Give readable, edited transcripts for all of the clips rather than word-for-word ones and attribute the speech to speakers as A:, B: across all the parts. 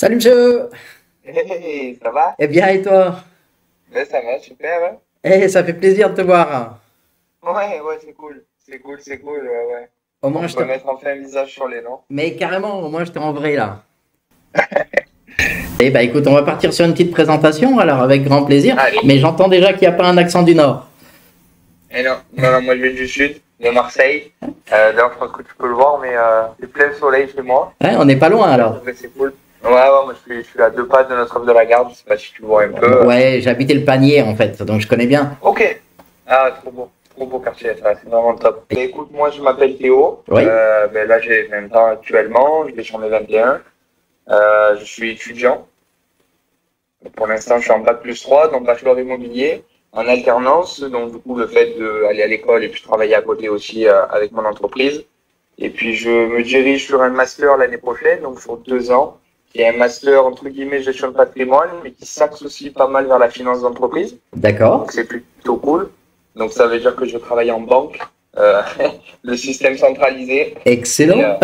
A: Salut monsieur.
B: Hey, ça va?
A: Eh bien et toi?
B: Ben, ça va, super, hein?
A: Eh, ça fait plaisir de te voir.
B: Ouais, c'est cool. C'est cool, ouais.
A: Au moins
B: On
A: je te...
B: peut mettre enfin un visage sur les noms.
A: Mais carrément, au moins je t'ai en vrai là. Eh bah écoute, on va partir sur une petite présentation alors avec grand plaisir.
B: Allez.
A: Mais j'entends déjà qu'il n'y a pas un accent du Nord.
B: Et non, moi je viens du sud, de Marseille. D'ailleurs, je pense que tu peux le voir, mais c'est plein soleil chez moi.
A: Hein, on n'est pas loin alors.
B: Ouais, c'est cool. Ouais, moi je suis à 2 pas de Notre-Dame de la Garde, je sais pas si tu vois un peu.
A: Ouais, j'habitais le Panier en fait, donc je connais bien.
B: Ok. Ah, trop beau quartier, ça, c'est vraiment top. Ben, écoute, moi je m'appelle Théo.
A: Oui,
B: Ben, là j'ai 20 ans actuellement, je vais sur mes 21. Je suis étudiant. Pour l'instant, je suis en bac+3, donc bachelor immobilier, en alternance. Donc, du coup, le fait d'aller à l'école et puis travailler à côté aussi avec mon entreprise. Et puis, je me dirige sur un master l'année prochaine, donc sur 2 ans, qui est un master, entre guillemets, gestion de patrimoine, mais qui s'axe aussi pas mal vers la finance d'entreprise.
A: d'accord.
B: Donc, c'est plutôt cool. Donc, ça veut dire que je travaille en banque, euh, le système centralisé. Et,
A: Excellent.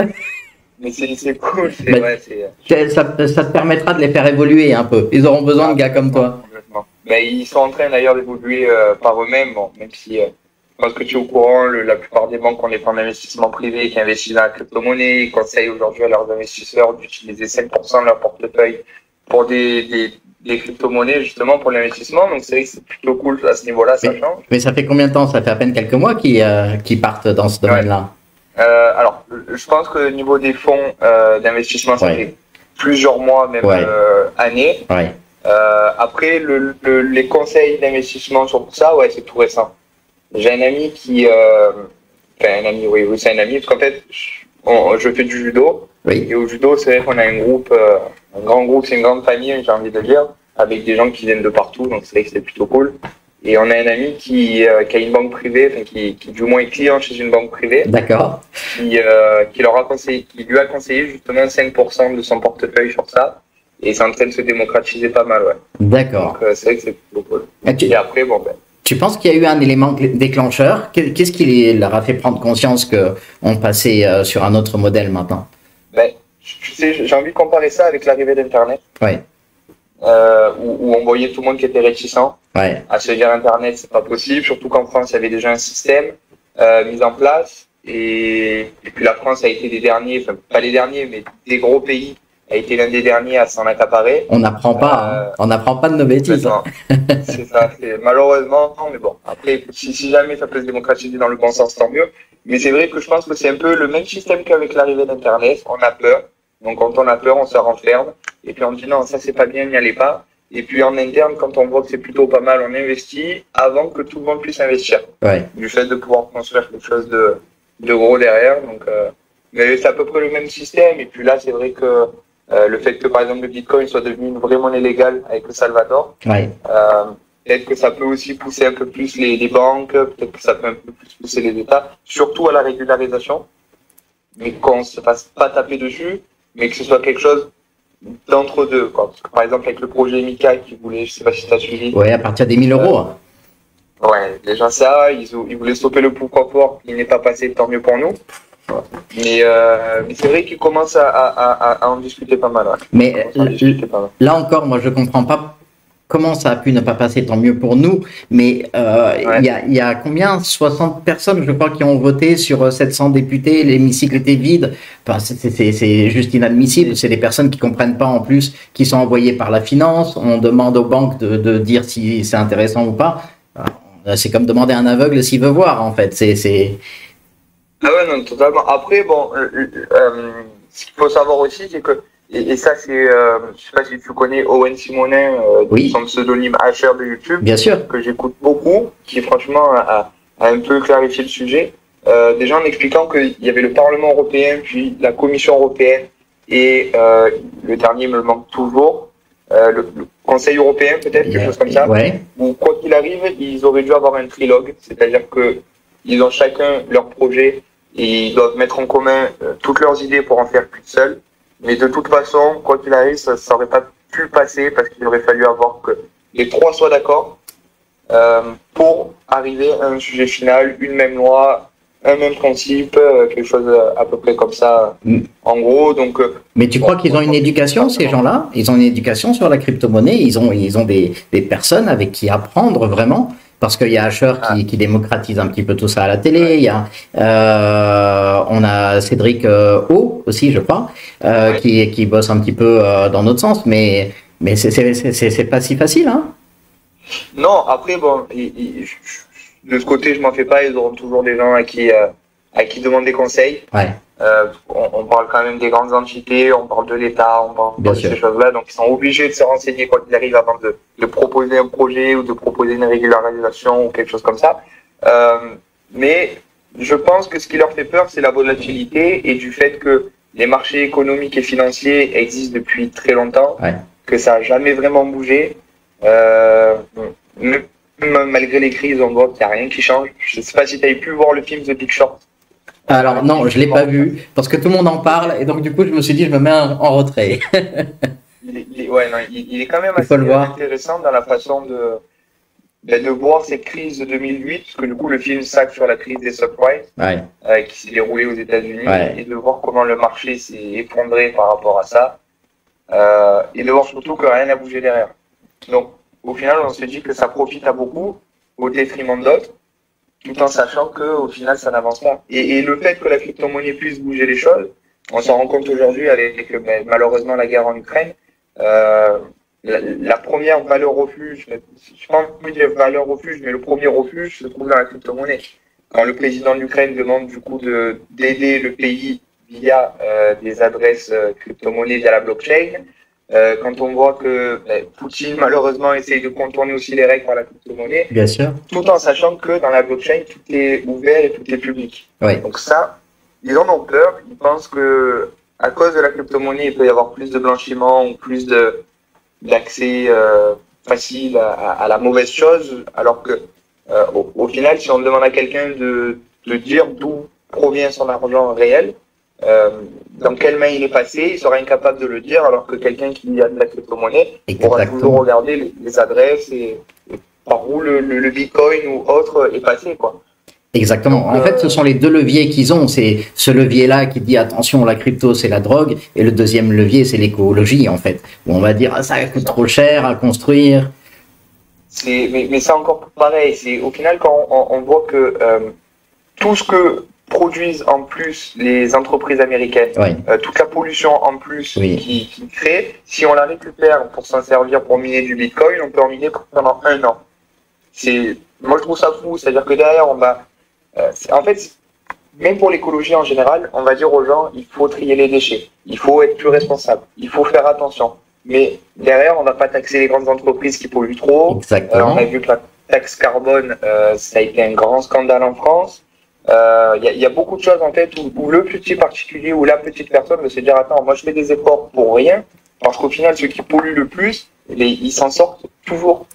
B: mais c'est cool, c'est,
A: Mais
B: ouais, c'est,
A: ça te permettra de les faire évoluer un peu. Ils auront besoin
B: Ah,
A: de gars comme toi.
B: complètement. Ben, ils sont en train d'ailleurs d'évoluer par eux-mêmes, bon, même si je pense que tu es au courant, la plupart des banques ont des fonds d'investissement privés qui investissent dans la crypto-monnaie. Ils conseillent aujourd'hui à leurs investisseurs d'utiliser 5% de leur portefeuille pour des crypto-monnaies, justement, pour l'investissement. Donc c'est vrai que c'est plutôt cool à ce niveau-là, ça
A: Mais,
B: change.
A: mais ça fait combien de temps? Ça fait à peine quelques mois qu'ils partent dans ce
B: Ouais.
A: domaine-là.
B: Alors, je pense que au niveau des fonds d'investissement, ça
A: Ouais,
B: fait plusieurs mois, même
A: ouais,
B: années.
A: ouais.
B: Après, les conseils d'investissement sur tout ça, ouais, c'est tout récent. J'ai un ami enfin un ami, oui, c'est un ami, parce qu'en fait, je fais du judo,
A: Oui,
B: et au judo, c'est vrai qu'on a un groupe, un grand groupe, c'est une grande famille, j'ai envie de dire, avec des gens qui viennent de partout, donc c'est vrai que c'est plutôt cool. Et on a un ami qui a une banque privée, enfin, qui du moins est client chez une banque privée,
A: d'accord.
B: qui lui a conseillé justement 5% de son portefeuille sur ça, et c'est en train de se démocratiser pas mal, ouais. Donc
A: D'accord.
B: c'est vrai que c'est plutôt cool.
A: Et
B: Et après, bon, ben,
A: tu penses qu'il y a eu un élément déclencheur? Qu'est-ce qui leur a fait prendre conscience qu'on passait sur un autre modèle maintenant?
B: Ben, tu sais, j'ai envie de comparer ça avec l'arrivée d'Internet,
A: Ouais,
B: où on voyait tout le monde qui était réticent
A: ouais,
B: à se dire Internet, c'est pas possible, surtout qu'en France, il y avait déjà un système mis en place, et puis la France a été des derniers, enfin pas les derniers, mais des gros pays, a été l'un des derniers à s'en accaparer.
A: on n'apprend pas, hein.
B: Euh,
A: On n'apprend pas de nos bêtises, hein.
B: Complètement. C'est ça, c'est malheureusement, non, mais bon, après, si jamais ça peut se démocratiser dans le bon sens, tant mieux. Mais c'est vrai que je pense que c'est un peu le même système qu'avec l'arrivée d'Internet. On a peur. Donc, quand on a peur, on se renferme. Et puis, on dit non, ça, c'est pas bien, n'y allez pas. Et puis, en interne, quand on voit que c'est plutôt pas mal, on investit avant que tout le monde puisse investir.
A: Ouais,
B: Du fait de pouvoir construire quelque chose de gros derrière. Donc, mais c'est à peu près le même système. Et puis là, c'est vrai que le fait que, par exemple, le Bitcoin soit devenu une vraie monnaie légale avec le Salvador,
A: ouais.
B: euh, peut-être que ça peut aussi pousser un peu plus les banques, peut-être que ça peut un peu plus pousser les États, surtout à la régularisation, mais qu'on ne se fasse pas taper dessus, mais que ce soit quelque chose d'entre-deux, quoi. Parce que, par exemple, avec le projet Mika qui voulait, je sais pas si tu as suivi,
A: Ouais, à partir des 1000 euros, hein.
B: ouais, déjà ça, ils voulaient stopper le pourquoi fort, il n'est pas passé, tant mieux pour nous. Mais c'est vrai qu'ils commencent à en discuter pas mal. Ouais. Ils
A: Mais
B: commencent à en discuter pas mal.
A: là encore, moi, je comprends pas comment ça a pu ne pas passer, tant mieux pour nous. Mais
B: Ouais.
A: il y a combien? 60 personnes, je crois, qui ont voté sur 700 députés. L'hémicycle était vide. Enfin, c'est juste inadmissible. C'est des personnes qui comprennent pas en plus, qui sont envoyées par la finance. On demande aux banques de dire si c'est intéressant ou pas. C'est comme demander à un aveugle s'il veut voir, en fait.
B: Ah ouais, non, totalement. Après, bon, ce qu'il faut savoir aussi, c'est que, et ça, je sais pas si tu connais Owen Simonin,
A: Oui,
B: son pseudonyme Asher de YouTube,
A: bien sûr.
B: que j'écoute beaucoup, qui franchement a un peu clarifié le sujet. Déjà en expliquant qu'il y avait le Parlement européen, puis la Commission européenne, et le dernier me le manque toujours, le Conseil européen peut-être, quelque chose comme ça,
A: Ouais,
B: où quoi qu'il arrive, ils auraient dû avoir un trilogue, c'est-à-dire que ils ont chacun leur projet et ils doivent mettre en commun toutes leurs idées pour en faire qu'une seule. Mais de toute façon, quoi qu'il arrive, ça aurait pas pu passer parce qu'il aurait fallu avoir que les trois soient d'accord pour arriver à un sujet final, une même loi, un même principe, quelque chose à peu près comme ça, en gros. Donc,
A: mais tu crois qu'ils ont une éducation, ces gens-là? Ils ont une éducation sur la crypto-monnaie, ils ont des personnes avec qui apprendre vraiment? Parce qu'il y a Asher qui démocratise un petit peu tout ça à la télé. Il y a, on a Cédric O aussi, je crois, qui bosse un petit peu dans notre sens, mais c'est pas si facile, hein?
B: Non, après, bon, de ce côté, je m'en fais pas. Ils auront toujours des gens à qui demander conseil.
A: Ouais.
B: On parle quand même des grandes entités, on parle de l'État, on parle de ces choses-là. Donc, ils sont obligés de se renseigner quand ils arrivent avant de proposer un projet ou de proposer une régularisation ou quelque chose comme ça. Mais je pense que ce qui leur fait peur, c'est la volatilité et du fait que les marchés économiques et financiers existent depuis très longtemps, que ça n'a jamais vraiment bougé. Malgré les crises, on voit qu'il n'y a rien qui change. Je ne sais pas si tu avais pu voir le film The Big Short.
A: Alors non, je l'ai pas vu parce que tout le monde en parle et donc du coup je me suis dit je me mets en retrait.
B: il est quand même assez intéressant dans la façon de voir cette crise de 2008, parce que du coup le film s'axe sur la crise des subprimes qui s'est déroulée aux États-Unis et de voir comment le marché s'est effondré par rapport à ça et de voir surtout que rien n'a bougé derrière. Donc au final on se dit que ça profite à beaucoup au détriment d'autres, tout en sachant qu'au final, ça n'avance pas. Et le fait que la crypto-monnaie puisse bouger les choses, on s'en rend compte aujourd'hui avec malheureusement la guerre en Ukraine. La première valeur refuge, je pense pas dire valeur refuge, mais le premier refuge se trouve dans la crypto-monnaie. Quand le président de l'Ukraine demande du coup d'aider le pays via des adresses crypto-monnaie via la blockchain, quand on voit que Poutine malheureusement essaye de contourner aussi les règles par la crypto-monnaie,
A: bien sûr,
B: tout en sachant que dans la blockchain tout est ouvert et tout est public. Donc ça, ils en ont peur. Ils pensent que à cause de la crypto-monnaie, il peut y avoir plus de blanchiment ou plus d'accès facile à la mauvaise chose, alors que au final, si on demande à quelqu'un de dire d'où provient son argent réel, dans quelle main il est passé, il sera incapable de le dire, alors que quelqu'un qui a de la crypto-monnaie pourra toujours regarder les adresses et par où le bitcoin ou autre est passé, quoi.
A: Exactement. Donc, en fait, ce sont les deux leviers qu'ils ont. C'est ce levier-là qui dit attention, la crypto c'est la drogue, et le deuxième levier c'est l'écologie, en fait. Où on va dire ça coûte trop cher à construire.
B: Mais c'est encore pareil. C'est au final quand on voit que tout ce que produisent en plus les entreprises américaines, toute la pollution en plus qui créent, si on la récupère pour s'en servir pour miner du bitcoin, on peut en miner pendant 1 an. Moi je trouve ça fou, c'est-à-dire que derrière on va, en fait, même pour l'écologie en général, on va dire aux gens, il faut trier les déchets, il faut être plus responsable, il faut faire attention. Mais derrière, on va pas taxer les grandes entreprises qui polluent trop. On a vu que la taxe carbone, ça a été un grand scandale en France. Y a beaucoup de choses en fait où le petit particulier ou la petite personne va se dire attends, moi je fais des efforts pour rien, parce qu'au final ceux qui polluent le plus, ils s'en sortent toujours.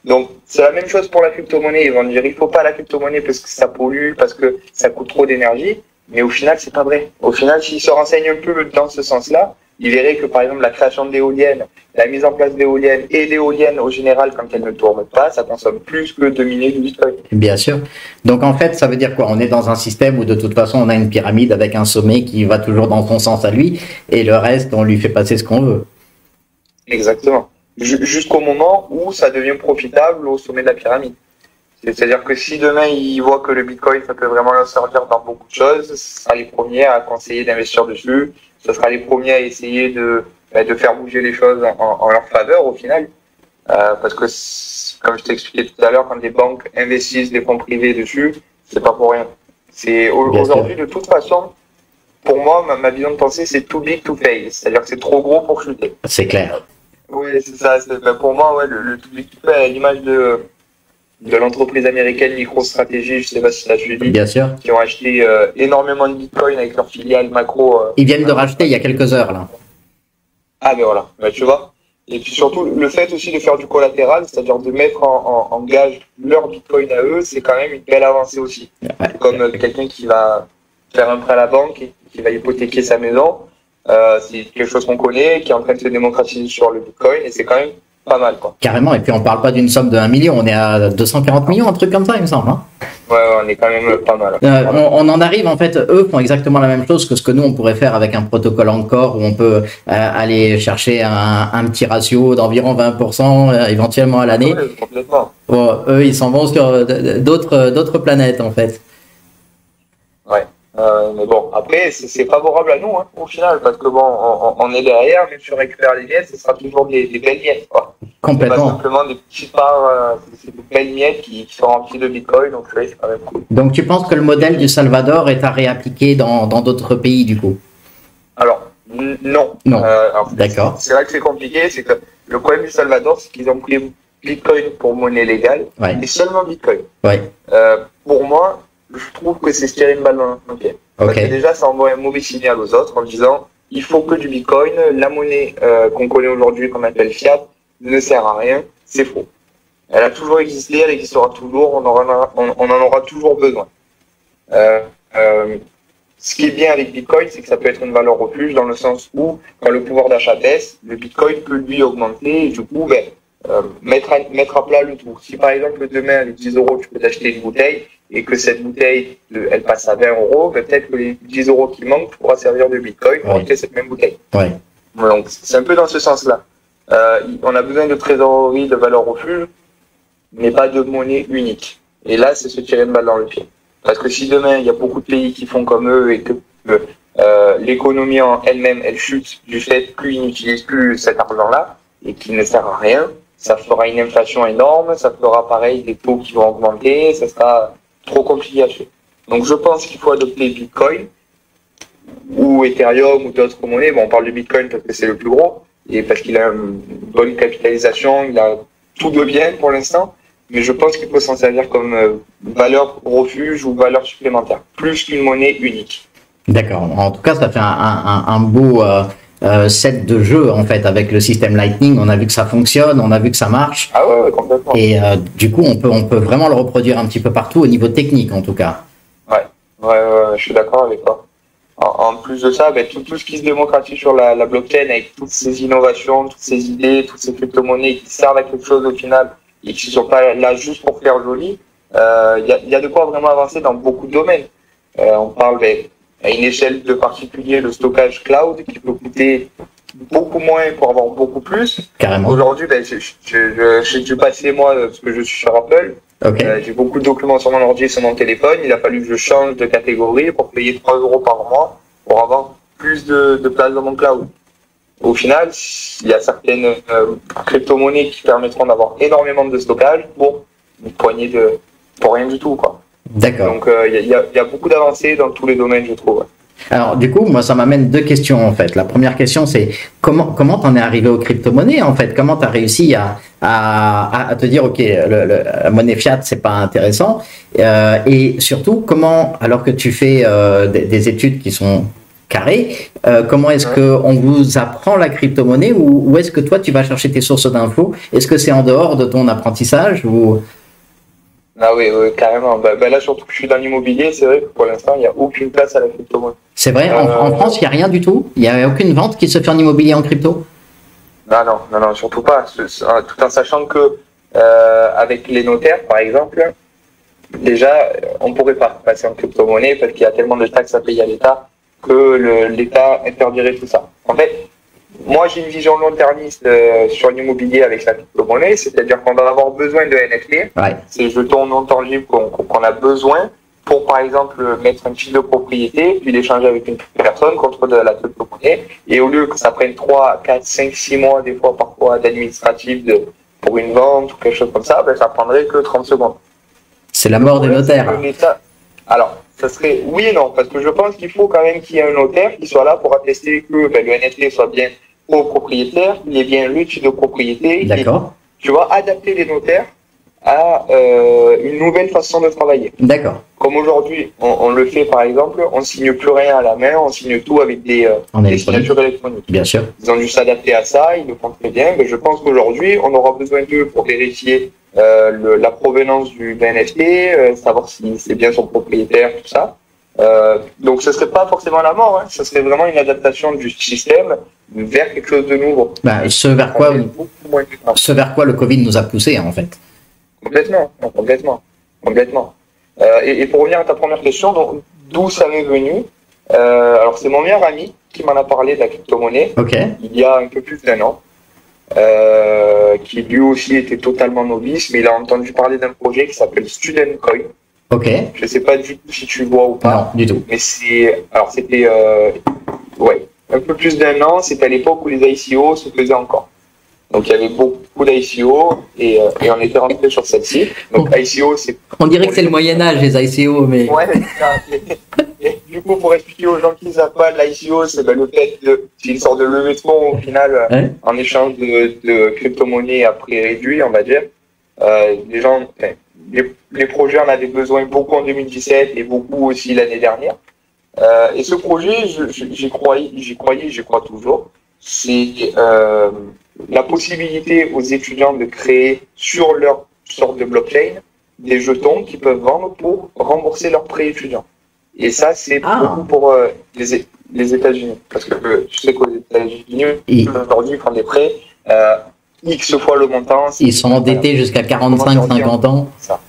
B: Donc c'est la même chose pour la crypto-monnaie. Ils vont dire il faut pas la crypto-monnaie parce que ça pollue, parce que ça coûte trop d'énergie, mais au final c'est pas vrai. Au final, s'ils se renseignent un peu dans ce sens-là, ils verraient que par exemple la création d'éoliennes, la mise en place d'éoliennes et l'éolienne au général quand elles ne tournent pas, ça consomme plus que de miner du bitcoin.
A: Bien sûr. Donc en fait, ça veut dire quoi? On est dans un système où de toute façon on a une pyramide avec un sommet qui va toujours dans son sens à lui et le reste on lui fait passer ce qu'on veut.
B: Exactement. Jusqu'au moment où ça devient profitable au sommet de la pyramide. C'est-à-dire que si demain ils voient que le bitcoin ça peut vraiment leur servir dans beaucoup de choses, ce sera les premiers à conseiller d'investir dessus. Ce sera les premiers à essayer de faire bouger les choses en leur faveur au final. Parce que, comme je t'ai expliqué tout à l'heure, quand les banques investissent des fonds privés dessus, c'est pas pour rien. C'est aujourd'hui, de toute façon, pour moi, ma vision de pensée, c'est too big to fail. C'est-à-dire que c'est trop gros pour chuter.
A: C'est clair.
B: Oui, c'est ça. Pour moi, ouais, le too big to fail, à l'image de l'entreprise américaine MicroStrategy, je sais pas si tu as suivi,
A: bien sûr,
B: qui ont acheté énormément de bitcoin avec leur filiale macro.
A: Ils viennent de racheter il y a quelques heures là.
B: Ah mais voilà, tu vois. Et puis surtout le fait aussi de faire du collatéral, c'est-à-dire de mettre en gage leur bitcoin à eux, c'est quand même une belle avancée aussi. Comme quelqu'un qui va faire un prêt à la banque et qui va hypothéquer sa maison, c'est quelque chose qu'on connaît, qui est en train de se démocratiser sur le bitcoin, et c'est quand même pas mal, quoi.
A: Carrément, et puis on parle pas d'une somme de 1 million, on est à 240 millions, un truc comme ça, il me semble. Hein.
B: Ouais, on est quand même pas mal.
A: On en arrive, en fait, eux font exactement la même chose que ce que nous, on pourrait faire avec un protocole Encore, où on peut aller chercher un petit ratio d'environ 20% éventuellement à l'année.
B: Ouais, complètement.
A: Bon, eux, ils s'en vont sur d'autres planètes, en fait.
B: Ouais. Mais bon, après, c'est favorable à nous, hein, au final, parce que bon, on est derrière, mais si on récupère les miettes, ce sera toujours des belles miettes, quoi.
A: Complètement.
B: C'est pas simplement des petites parts, c'est des belles miettes qui sont remplies de Bitcoin, donc oui, c'est quand même cool.
A: Donc, tu penses que le modèle du Salvador est à réappliquer dans d'autres pays, du coup?
B: Alors, non.
A: Non.
B: Alors,
A: d'accord.
B: C'est vrai que c'est compliqué, c'est que le problème du Salvador, c'est qu'ils ont pris Bitcoin pour monnaie légale,
A: Ouais.
B: et seulement Bitcoin.
A: Ouais.
B: Pour moi, je trouve que c'est se tirer une balle dans le pied. Parce que déjà, ça envoie un mauvais signal aux autres en disant il faut que du Bitcoin, la monnaie qu'on connaît aujourd'hui, qu'on appelle fiat, ne sert à rien, c'est faux. Elle a toujours existé, elle existera toujours, on en aura toujours besoin. Ce qui est bien avec Bitcoin, c'est que ça peut être une valeur refuge dans le sens où, quand le pouvoir d'achat baisse, le Bitcoin peut lui augmenter et du coup, mettre à plat le tout. Si par exemple demain, avec 10 euros, tu peux t'acheter une bouteille et que cette bouteille, elle passe à 20 euros, peut-être que les 10 euros qui manquent, tu pourras servir de Bitcoin pour acheter cette même bouteille.
A: Ouais.
B: Donc, c'est un peu dans ce sens-là. On a besoin de trésorerie, de valeur refuge, mais pas de monnaie unique. Et là, c'est se tirer une balle dans le pied. Parce que si demain, il y a beaucoup de pays qui font comme eux et que l'économie en elle-même, elle chute du fait qu'ils n'utilisent plus cet argent-là et qu'il ne sert à rien, ça fera une inflation énorme, ça fera pareil des taux qui vont augmenter, ça sera trop compliqué à faire. Donc je pense qu'il faut adopter Bitcoin ou Ethereum ou d'autres monnaies. Bon, on parle de Bitcoin parce que c'est le plus gros et parce qu'il a une bonne capitalisation, il a tout de bien pour l'instant. Mais je pense qu'il faut s'en servir comme valeur refuge ou valeur supplémentaire, plus qu'une monnaie unique.
A: D'accord. En tout cas, ça fait un beau set de jeu en fait avec le système Lightning. On a vu que ça fonctionne, on a vu que ça marche.
B: Ah ouais, complètement.
A: Et du coup, on peut vraiment le reproduire un petit peu partout au niveau technique, en tout cas.
B: Ouais, je suis d'accord avec toi. En plus de ça, tout ce qui se démocratise sur la blockchain avec toutes ces innovations, toutes ces idées, toutes ces crypto-monnaies qui servent à quelque chose au final et qui ne sont pas là juste pour faire joli, il y a de quoi vraiment avancer dans beaucoup de domaines. On parle à une échelle de particulier le stockage cloud qui peut coûter beaucoup moins pour avoir beaucoup plus.
A: Carrément.
B: Aujourd'hui, j'ai dû passer moi, parce que je suis sur Apple, j'ai beaucoup de documents sur mon ordi et sur mon téléphone. Il a fallu que je change de catégorie pour payer 3 euros par mois pour avoir plus de place dans mon cloud. Au final, il y a certaines crypto-monnaies qui permettront d'avoir énormément de stockage pour une poignée pour rien du tout, quoi.
A: D'accord.
B: Donc il y a beaucoup d'avancées dans tous les domaines, je trouve.
A: Alors du coup, moi, ça m'amène deux questions en fait. La première question, c'est comment t'en es arrivé aux crypto-monnaies en fait? Comment t'as réussi à te dire ok, la monnaie fiat c'est pas intéressant et surtout comment, alors que tu fais des études qui sont carrées, comment est-ce que on vous apprend la crypto-monnaie ou est-ce que toi tu vas chercher tes sources d'infos? Est-ce que c'est en dehors de ton apprentissage ou
B: Ah oui, carrément. Là, surtout que je suis dans l'immobilier, c'est vrai que pour l'instant, il n'y a aucune place à la crypto-monnaie.
A: C'est vrai, en France, il n'y a rien du tout? Il n'y a aucune vente qui se fait en immobilier en crypto?
B: Non, surtout pas. Tout en sachant que avec les notaires, par exemple, déjà, on ne pourrait pas passer en crypto-monnaie parce qu'il y a tellement de taxes à payer à l'État que l'État interdirait tout ça. En fait, moi, j'ai une vision long-termiste sur l'immobilier avec la crypto-monnaie, c'est-à-dire qu'on va avoir besoin de NFT, ces jetons non tangibles qu'on a besoin pour, par exemple, mettre un titre de propriété, puis l'échanger avec une personne contre de la crypto-monnaie. Et au lieu que ça prenne 3, 4, 5, 6 mois, des fois parfois d'administratif pour une vente ou quelque chose comme ça, ça prendrait que 30 secondes.
A: C'est la mort des notaires.
B: Alors, ça serait oui et non, parce que je pense qu'il faut quand même qu'il y ait un notaire qui soit là pour attester que le NFT soit bien au propriétaire, il est bien le titre de propriété.
A: D'accord.
B: Tu vois, adapter les notaires à une nouvelle façon de travailler.
A: D'accord.
B: Comme aujourd'hui, on le fait par exemple, on signe plus rien à la main, on signe tout avec des signatures électroniques.
A: Bien sûr.
B: Ils ont dû s'adapter à ça, ils le font très bien, mais je pense qu'aujourd'hui, on aura besoin d'eux pour vérifier la provenance du NFT, savoir si c'est bien son propriétaire, tout ça. Donc ce serait pas forcément la mort, hein. Ce serait vraiment une adaptation du système vers quelque chose de nouveau.
A: Bah, ce vers quoi le Covid nous a poussé, en fait.
B: Complètement. Et pour revenir à ta première question, donc d'où ça m'est venu? Alors c'est mon meilleur ami qui m'en a parlé de la crypto-monnaie il y a un peu plus d'1 an, qui lui aussi était totalement novice, mais il a entendu parler d'un projet qui s'appelle Student Coin. Je ne sais pas du tout si tu vois ou pas.
A: Non, du tout.
B: Mais c'était un peu plus d'1 an, c'était à l'époque où les ICO se faisaient encore. Donc il y avait beaucoup d'ICO et on était rentré sur celle-ci. Donc ICO, c'est...
A: On dirait que c'est le Moyen-Âge, les ICO, mais...
B: Ouais, et du coup, pour expliquer aux gens qui ne savent pas, l'ICO, c'est le fait c'est une sorte de levée de fonds au final, en échange de crypto-monnaies à prix réduit, on va dire. Les gens, les projets en avaient besoin beaucoup en 2017 et beaucoup aussi l'année dernière. Et ce projet, j'y croyais, j'y crois toujours. C'est la possibilité aux étudiants de créer sur leur sorte de blockchain des jetons qu'ils peuvent vendre pour rembourser leurs prêts étudiants. Et ça, c'est beaucoup pour les États-Unis. Parce que tu sais qu'aux États-Unis, aujourd'hui, ils font des prêts X fois le montant.
A: Ils sont endettés jusqu'à 45-50 ans.
B: Ça.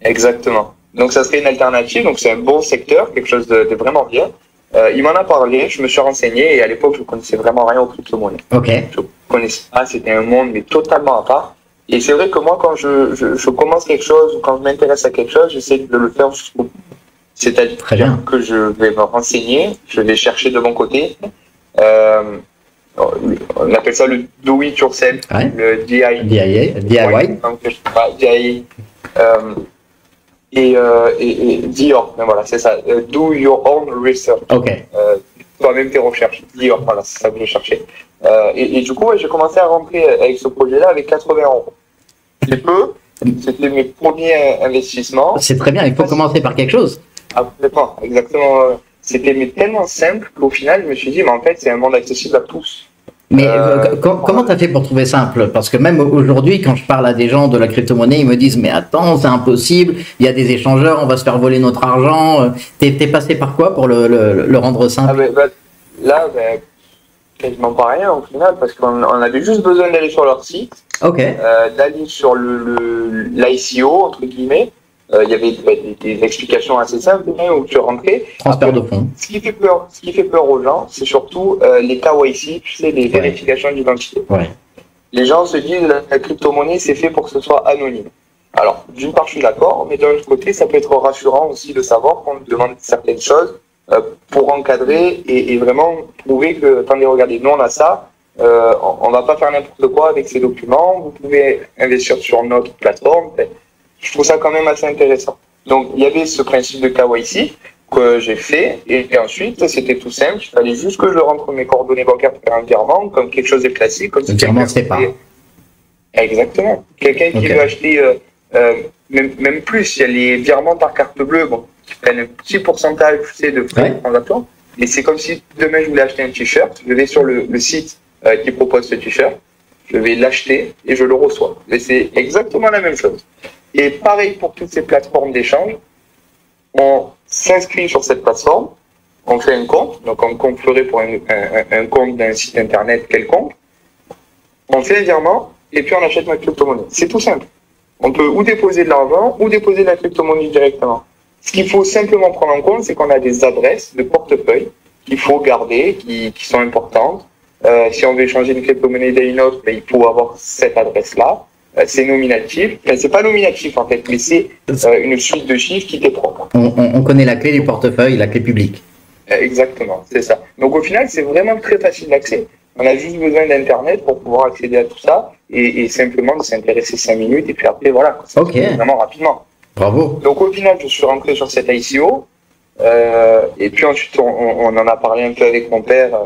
B: Exactement. Donc, ça serait une alternative. Donc, c'est un bon secteur, quelque chose de vraiment bien. Il m'en a parlé, je me suis renseigné et à l'époque, je ne connaissais vraiment rien aux crypto-monnaies. Je ne connaissais pas, c'était un monde, mais totalement à part. Et c'est vrai que moi, quand je commence quelque chose ou quand je m'intéresse à quelque chose, j'essaie de le faire jusqu'au bout. C'est-à-dire que je vais me renseigner, je vais chercher de mon côté. On appelle ça le do it yourself, le DIY. Et DIOR, voilà, c'est ça. Do your own research. Toi-même tes recherches. DIOR, voilà, c'est ça que je cherchais. Et du coup, j'ai commencé à rentrer avec ce projet-là avec 80 €. C'est peu. C'était mes premiers investissements.
A: C'est très bien, il faut commencer par quelque chose.
B: Absolument, exactement. C'était tellement simple qu'au final, je me suis dit, mais en fait, c'est un monde accessible à tous.
A: Mais comment tu as fait pour trouver simple? Parce que même aujourd'hui, quand je parle à des gens de la crypto-monnaie, ils me disent, mais attends, c'est impossible, il y a des échangeurs, on va se faire voler notre argent. T'es passé par quoi pour le rendre simple?
B: Quasiment pas rien au final, parce qu'on avait juste besoin d'aller sur leur site, d'aller sur l'ICO, entre guillemets. Il y avait des explications assez simples où tu rentrais.
A: Transfert de fonds.
B: Ce qui fait peur aux gens, c'est surtout les KYC, tu sais, les vérifications d'identité. Les gens se disent la crypto-monnaie, c'est fait pour que ce soit anonyme. Alors, d'une part, je suis d'accord, mais d'un autre côté, ça peut être rassurant aussi de savoir qu'on demande certaines choses pour encadrer et vraiment prouver que, attendez, regardez, nous on a ça, on va pas faire n'importe quoi avec ces documents, vous pouvez investir sur notre plateforme. Je trouve ça quand même assez intéressant. Donc, il y avait ce principe de KYC que j'ai fait, et ensuite, c'était tout simple. Il fallait juste que je rentre mes coordonnées bancaires pour faire un virement, comme quelque chose de classique. Comme
A: le virement, c'est pas.
B: Exactement. Quelqu'un qui veut acheter, même plus, il y a les virements par carte bleue, qui prennent un petit pourcentage, tu sais, de frais de transaction. Et c'est comme si demain je voulais acheter un t-shirt, je vais sur le site qui propose ce t-shirt, je vais l'acheter et je le reçois. Et c'est exactement la même chose. Et pareil pour toutes ces plateformes d'échange, on s'inscrit sur cette plateforme, on fait un compte, donc un compte ferait pour un compte d'un site internet quelconque, on fait un virement et puis on achète ma crypto-monnaie. C'est tout simple. On peut ou déposer de l'argent ou déposer de la crypto-monnaie directement. Ce qu'il faut simplement prendre en compte, c'est qu'on a des adresses de portefeuille qu'il faut garder, qui sont importantes. Si on veut échanger une crypto-monnaie d'une autre, il faut avoir cette adresse-là. C'est nominatif. Enfin, c'est pas nominatif en fait, mais c'est une suite de chiffres qui t'est propre.
A: On connaît la clé du portefeuille, la clé publique.
B: Exactement, c'est ça. Donc au final, c'est vraiment très facile d'accès. On a juste besoin d'Internet pour pouvoir accéder à tout ça et simplement de s'intéresser 5 minutes et puis après, voilà. Vraiment rapidement.
A: Bravo.
B: Donc au final, je suis rentré sur cette ICO. Et puis ensuite, on en a parlé un peu avec mon père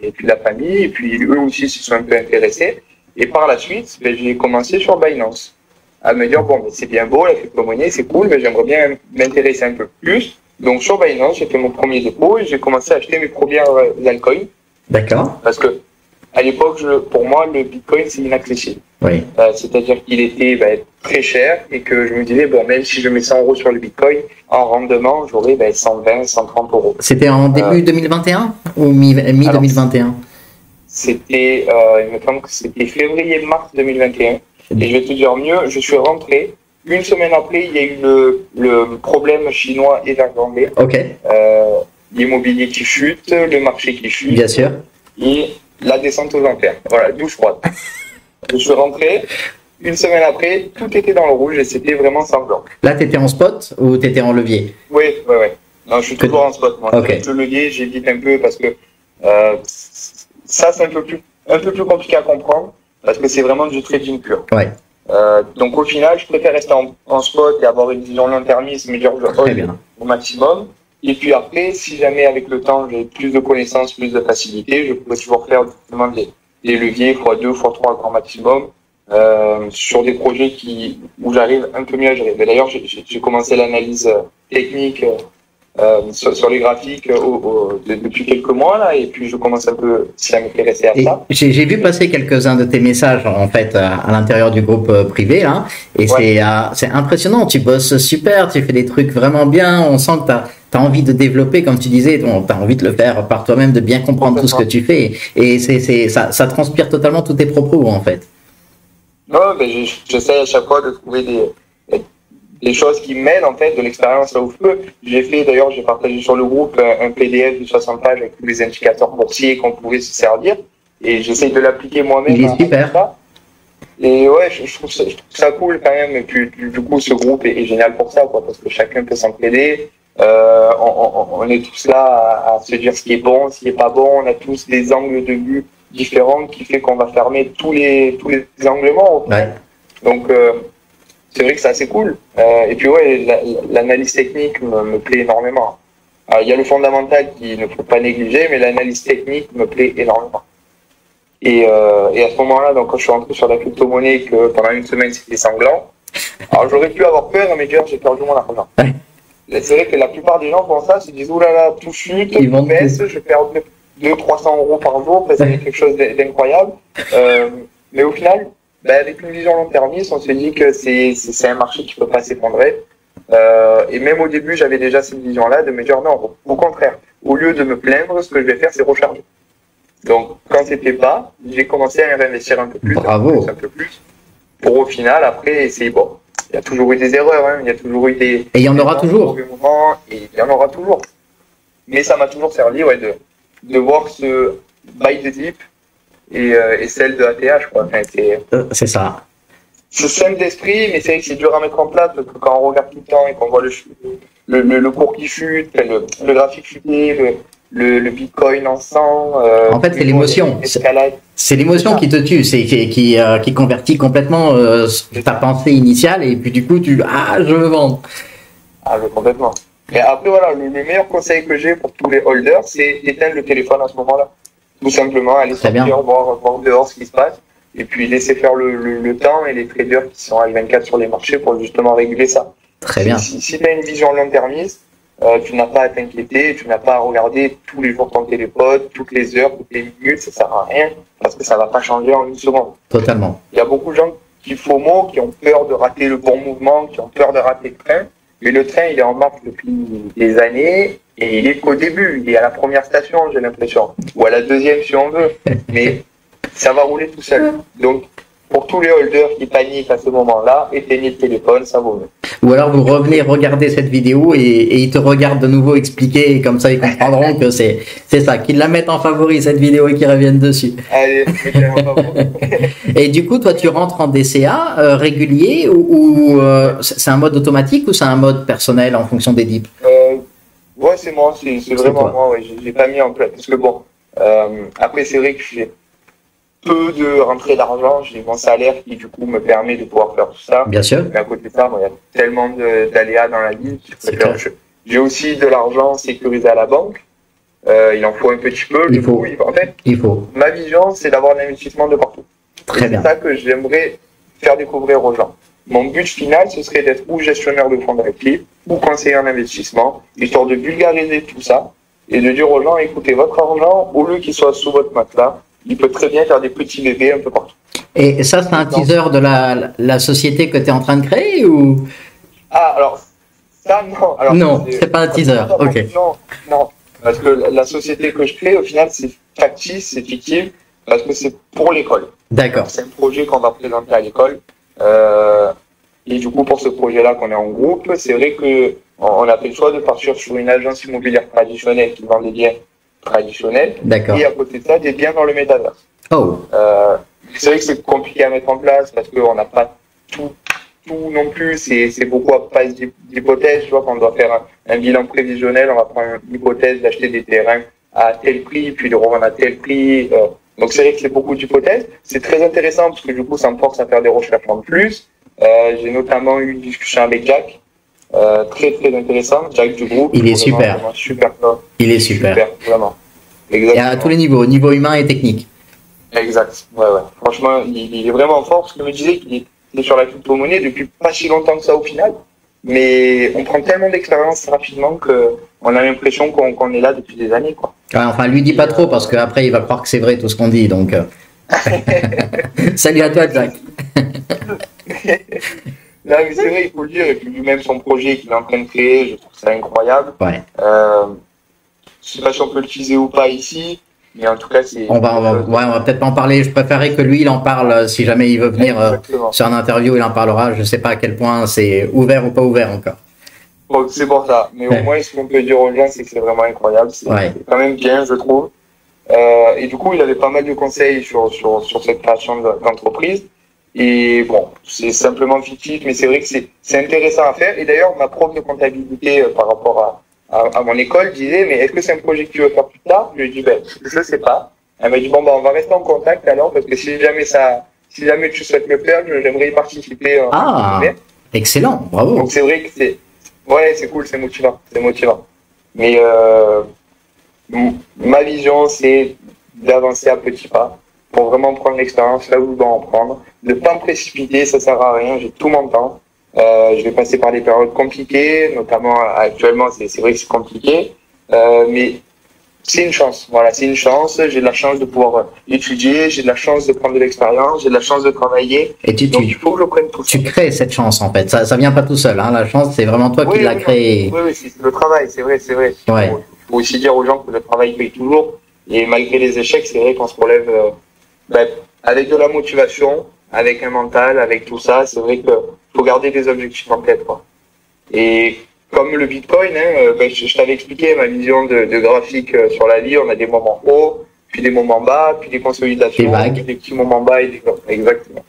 B: et puis la famille. Et puis eux aussi s'y sont un peu intéressés. Et par la suite, j'ai commencé sur Binance à me dire, bon, c'est bien beau, la crypto-monnaie, c'est cool, mais j'aimerais bien m'intéresser un peu plus. Donc sur Binance, j'ai fait mon premier dépôt et j'ai commencé à acheter mes premières altcoins.
A: D'accord.
B: Parce que à l'époque, pour moi, le Bitcoin, c'est inaccessible.
A: Oui.
B: C'est-à-dire qu'il était très cher et que je me disais, même si je mets 100 euros sur le Bitcoin, en rendement, j'aurais 120, 130 euros.
A: C'était en début 2021 ou mi-2021?
B: C'était, il me semble que c'était février-mars 2021. Et je vais te dire mieux, je suis rentré. Une semaine après, il y a eu le problème chinois Evergrande.
A: Ok.
B: L'immobilier qui chute, le marché qui chute.
A: Bien sûr.
B: Et la descente aux enfers. Voilà, douche froide. Je suis rentré. Une semaine après, tout était dans le rouge et c'était vraiment sanglant.
A: Là, tu étais en spot ou tu étais en levier?
B: Oui. Non, je suis toujours en spot. Moi.
A: Okay.
B: Le levier, j'évite un peu parce que ça, c'est un peu plus compliqué à comprendre parce que c'est vraiment du trading pur.
A: Ouais.
B: Donc au final, je préfère rester en spot et avoir une vision long-termiste, mais dire je hold au maximum. Et puis après, si jamais avec le temps j'ai plus de connaissances, plus de facilité, je pourrais toujours faire justement des leviers x2, x3 grand maximum sur des projets où j'arrive un peu mieux à gérer. Mais d'ailleurs, j'ai commencé l'analyse technique sur les graphiques depuis quelques mois là, et puis je commence un peu à m'intéresser à ça.
A: J'ai vu passer quelques-uns de tes messages en fait à l'intérieur du groupe privé là, et c'est impressionnant. Tu bosses super, tu fais des trucs vraiment bien. On sent que t'as envie de développer, comme tu disais, t'as envie de le faire par toi-même, de bien comprendre tout ce que tu fais, et ça transpire totalement tous tes propos en fait.
B: Non, mais j'essaie à chaque fois de trouver des choses qui m'aident en fait de l'expérience là où je peux. J'ai partagé sur le groupe un PDF de 60 pages avec tous les indicateurs boursiers qu'on pouvait se servir et j'essaie de l'appliquer moi-même.
A: Il est super.
B: Et ouais, je trouve ça cool quand même. Et puis du coup, ce groupe est génial pour ça, quoi, parce que chacun peut s'entraider. On est tous là à se dire ce qui est bon, ce qui est pas bon. On a tous des angles de vue différents qui fait qu'on va fermer tous les angles morts.
A: Ouais.
B: Donc c'est vrai que c'est assez cool. Et puis l'analyse technique me plaît énormément. Alors, il y a le fondamental qu'il ne faut pas négliger, mais l'analyse technique me plaît énormément. Et à ce moment-là, donc quand je suis rentré sur la crypto-monnaie, que pendant une semaine c'était sanglant, alors j'aurais pu avoir peur et me dire j'ai perdu mon argent.
A: Ouais.
B: C'est vrai que la plupart des gens font ça, se disent oulala, tout chute, tout baisse, je perds 200-300 euros par jour, c'est quelque chose d'incroyable. Mais au final, avec une vision long-termiste, on se dit que c'est un marché qui peut pas s'effondrer. Et même au début, j'avais déjà cette vision-là de me dire non, au contraire, au lieu de me plaindre, ce que je vais faire, c'est recharger. Donc, quand c'était bas, j'ai commencé à réinvestir un peu plus,
A: Bravo.
B: un peu plus, pour au final, après, essayer, bon, il y a toujours eu des erreurs, hein, il y a toujours eu des...
A: Et il y en aura toujours.
B: Et il y en aura toujours. Mais ça m'a toujours servi, de voir ce buy the dip et celle de ATH, quoi. Enfin,
A: c'est ça.
B: C'est simple d'esprit, mais c'est vrai que c'est dur à mettre en place, parce que quand on regarde tout le temps et qu'on voit le cours qui chute, le graphique chuter, le Bitcoin en sang.
A: En fait, c'est l'émotion. C'est l'émotion qui te tue, qui convertit complètement ta pensée initiale, et puis du coup, je veux vendre.
B: Ah, complètement. Et après, voilà, le meilleur conseil que j'ai pour tous les holders, c'est d'éteindre le téléphone à ce moment-là. Tout simplement, aller sortir, voir dehors ce qui se passe, et puis laisser faire le temps et les traders qui sont H24 sur les marchés pour justement réguler ça.
A: Très bien.
B: Si tu as une vision long-termiste, tu n'as pas à t'inquiéter, tu n'as pas à regarder tous les jours ton téléphone, toutes les heures, toutes les minutes, ça sert à rien, parce que ça va pas changer en une seconde.
A: Totalement.
B: Il y a beaucoup de gens qui FOMO, qui ont peur de rater le bon mouvement, qui ont peur de rater le train, mais le train, il est en marche depuis des années, et il est qu'au début, il est à la première station, j'ai l'impression, ou à la deuxième si on veut, mais ça va rouler tout seul. Donc, pour tous les holders qui paniquent à ce moment-là, éteignez le téléphone, ça vaut mieux.
A: Ou alors vous revenez regarder cette vidéo et ils te regardent de nouveau expliquer, et comme ça ils comprendront que c'est ça, qu'ils la mettent en favori cette vidéo et qu'ils reviennent dessus.
B: Allez, c'est en favori.
A: Et du coup, toi tu rentres en DCA régulier ou c'est un mode automatique ou c'est un mode personnel en fonction des dips?
B: Ouais, c'est moi, c'est vraiment moi, ouais, j'ai pas mis en place. Parce que bon, après c'est vrai que j'ai peu de rentrée d'argent, j'ai mon salaire qui du coup me permet de pouvoir faire tout ça.
A: Bien sûr.
B: Mais à côté de ça, il y a tellement d'aléas dans la vie. J'ai aussi de l'argent sécurisé à la banque. Il en faut un petit peu.
A: Il faut.
B: En fait, ma vision, c'est d'avoir un investissement de partout.
A: Très bien.
B: C'est ça que j'aimerais faire découvrir aux gens. Mon but final, ce serait d'être ou gestionnaire de fonds d'actifs ou conseiller en investissement, histoire de vulgariser tout ça et de dire aux gens, écoutez, votre argent, au lieu qu'il soit sous votre matelas, il peut très bien faire des petits bébés un peu partout.
A: Et ça, c'est un teaser de la société que tu es en train de créer ou?
B: Ah, alors, ça, non. Alors,
A: non, c'est pas un teaser. Ok.
B: Non, non. Parce que la société que je crée, au final, c'est factice, c'est fictif, parce que c'est pour l'école.
A: D'accord.
B: C'est un projet qu'on va présenter à l'école. Et du coup, pour ce projet-là qu'on est en groupe, c'est vrai que on a fait le choix de partir sur une agence immobilière traditionnelle qui vend des biens traditionnels.
A: D'accord.
B: Et à côté de ça, des biens dans le métaverse.
A: Oh.
B: C'est vrai que c'est compliqué à mettre en place parce qu'on n'a pas tout non plus. C'est beaucoup à base d'hypothèses. Tu vois, quand on doit faire un bilan prévisionnel, on va prendre l'hypothèse d'acheter des terrains à tel prix, puis de revendre à tel prix. Donc c'est vrai que c'est beaucoup d'hypothèses. C'est très intéressant parce que du coup, ça me force à faire des recherches en plus. J'ai notamment eu une discussion avec Jack, très très intéressant. Jack du groupe.
A: Il est super.
B: Vraiment super.
A: Il est super.
B: Vraiment.
A: Exactement. Et à tous les niveaux, au niveau humain et technique.
B: Exact. Ouais. Franchement, il est vraiment fort parce que je me disais qu'il est sur la crypto-monnaie depuis pas si longtemps que ça au final. Mais on prend tellement d'expérience rapidement qu'on a l'impression qu'on est là depuis des années, quoi.
A: Ouais, enfin, lui dis pas trop parce qu'après il va croire que c'est vrai tout ce qu'on dit. Donc, salut à toi, Jack.
B: Non, mais c'est vrai, il faut le dire. Et puis lui-même, son projet qu'il est en train de créer, je trouve ça incroyable.
A: Ouais.
B: Je sais pas si on peut le teaser ou pas ici. Mais en tout cas, c'est.
A: On va peut-être pas en parler. Je préférerais que lui, il en parle si jamais il veut venir sur une interview, il en parlera. Je sais pas à quel point c'est ouvert ou pas ouvert encore.
B: Bon, c'est pour ça. Mais au moins, ce qu'on peut dire aux gens, c'est que c'est vraiment incroyable. C'est quand même bien, je trouve. Et du coup, il avait pas mal de conseils sur cette création d'entreprise. Et bon, c'est simplement fictif, mais c'est vrai que c'est intéressant à faire. Et d'ailleurs, ma prof de comptabilité par rapport à mon école disait, mais est-ce que c'est un projet que tu veux faire plus tard? Je lui ai dit, ben, je sais pas. Elle m'a dit, bon, on va rester en contact alors, parce que si jamais tu souhaites le faire, j'aimerais y participer.
A: Excellent, bravo.
B: Donc c'est vrai que c'est cool, c'est motivant. Mais ma vision, c'est d'avancer à petits pas pour vraiment prendre l'expérience là où je dois en prendre. Ne pas me précipiter, ça sert à rien, j'ai tout mon temps. Je vais passer par des périodes compliquées, notamment actuellement, c'est vrai que c'est compliqué, mais c'est une chance. Voilà, c'est une chance. J'ai de la chance de pouvoir étudier, j'ai de la chance de prendre de l'expérience, j'ai de la chance de travailler.
A: Et donc
B: il faut que je prenne tout ça.
A: Tu crées cette chance en fait. Ça vient pas tout seul. Hein. La chance, c'est vraiment toi qui l'as créée.
B: Oui, c'est le travail, c'est vrai.
A: Ouais.
B: Il faut aussi dire aux gens que le travail paye toujours. Et malgré les échecs, c'est vrai qu'on se relève avec de la motivation, avec un mental, avec tout ça. C'est vrai qu'il faut garder des objectifs en tête, quoi. Et comme le Bitcoin, je t'avais expliqué ma vision de graphique sur la vie. On a des moments hauts, puis des moments bas, puis des consolidations,
A: des vagues,
B: puis des petits moments bas et des vagues. Exactement.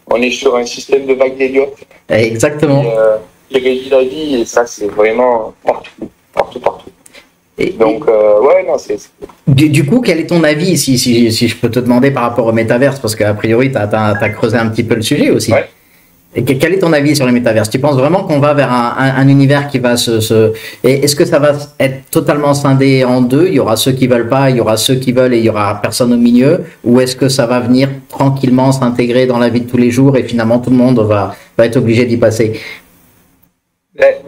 B: On est sur un système de vagues d'Elliott.
A: Exactement.
B: Qui régit la vie, et ça, c'est vraiment partout.
A: Et
B: c'est.
A: Du coup, quel est ton avis, si je peux te demander par rapport au métaverse, parce qu'a priori, tu as creusé un petit peu le sujet aussi.
B: Ouais.
A: Et quel est ton avis sur les métaverses? Tu penses vraiment qu'on va vers un univers qui va Et est-ce que ça va être totalement scindé en deux? Il y aura ceux qui veulent pas, il y aura ceux qui veulent et il y aura personne au milieu? Ou est-ce que ça va venir tranquillement s'intégrer dans la vie de tous les jours et finalement tout le monde va être obligé d'y passer?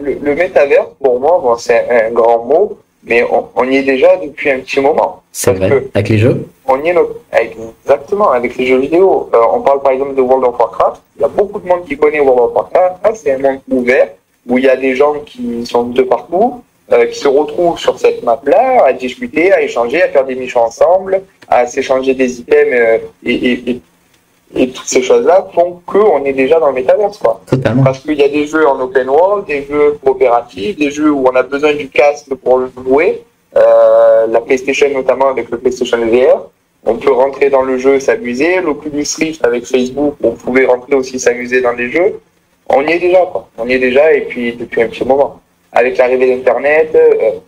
B: Le métavers, pour moi, c'est un grand mot, mais on y est déjà depuis un petit moment.
A: C'est vrai, avec les jeux?
B: On y est exactement, avec les jeux vidéo. On parle par exemple de World of Warcraft. Il y a beaucoup de monde qui connaît World of Warcraft. C'est un monde ouvert où il y a des gens qui sont de partout, qui se retrouvent sur cette map-là, à discuter, à échanger, à faire des missions ensemble, à s'échanger des items et toutes ces choses-là font qu'on est déjà dans le métaverse, quoi.
A: Totalement.
B: Parce qu'il y a des jeux en open world, des jeux coopératifs, des jeux où on a besoin du casque pour le jouer. La PlayStation notamment avec le PlayStation VR. On peut rentrer dans le jeu, s'amuser. L'Oculus Rift avec Facebook, on pouvait rentrer aussi s'amuser dans les jeux. On y est déjà, quoi. On y est déjà, et puis depuis un petit moment. Avec l'arrivée d'Internet.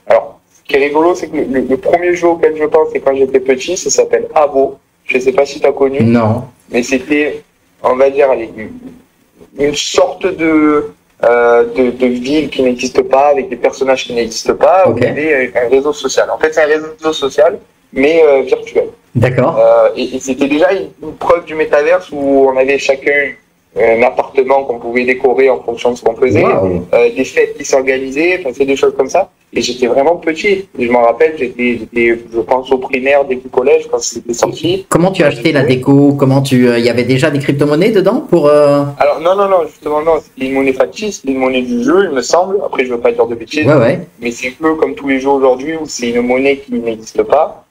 B: Alors, ce qui est rigolo, c'est que le premier jeu auquel je pense, c'est quand j'étais petit, ça s'appelle Abo. Je ne sais pas si tu as connu.
A: Non.
B: Mais c'était, on va dire, une sorte de ville qui n'existe pas, avec des personnages qui n'existent pas, où il y avait un réseau social. En fait, c'est un réseau social, mais virtuel.
A: D'accord.
B: Et c'était déjà une preuve du métaverse où on avait chacun un appartement qu'on pouvait décorer en fonction de ce qu'on faisait,
A: Wow.
B: des fêtes qui s'organisaient, enfin, c'est des choses comme ça. Et j'étais vraiment petit. Et je m'en rappelle, j'étais, je pense, au primaire, début collège, quand c'était sorti.
A: Comment tu as acheté la déco? Comment il y avait déjà des crypto-monnaies dedans pour
B: Alors, non, justement, non, c'était une monnaie factice, c'était une monnaie du jeu, il me semble. Après, je veux pas dire de bêtises.
A: Ouais, ouais.
B: Mais c'est un peu comme tous les jeux aujourd'hui où c'est une monnaie qui n'existe pas.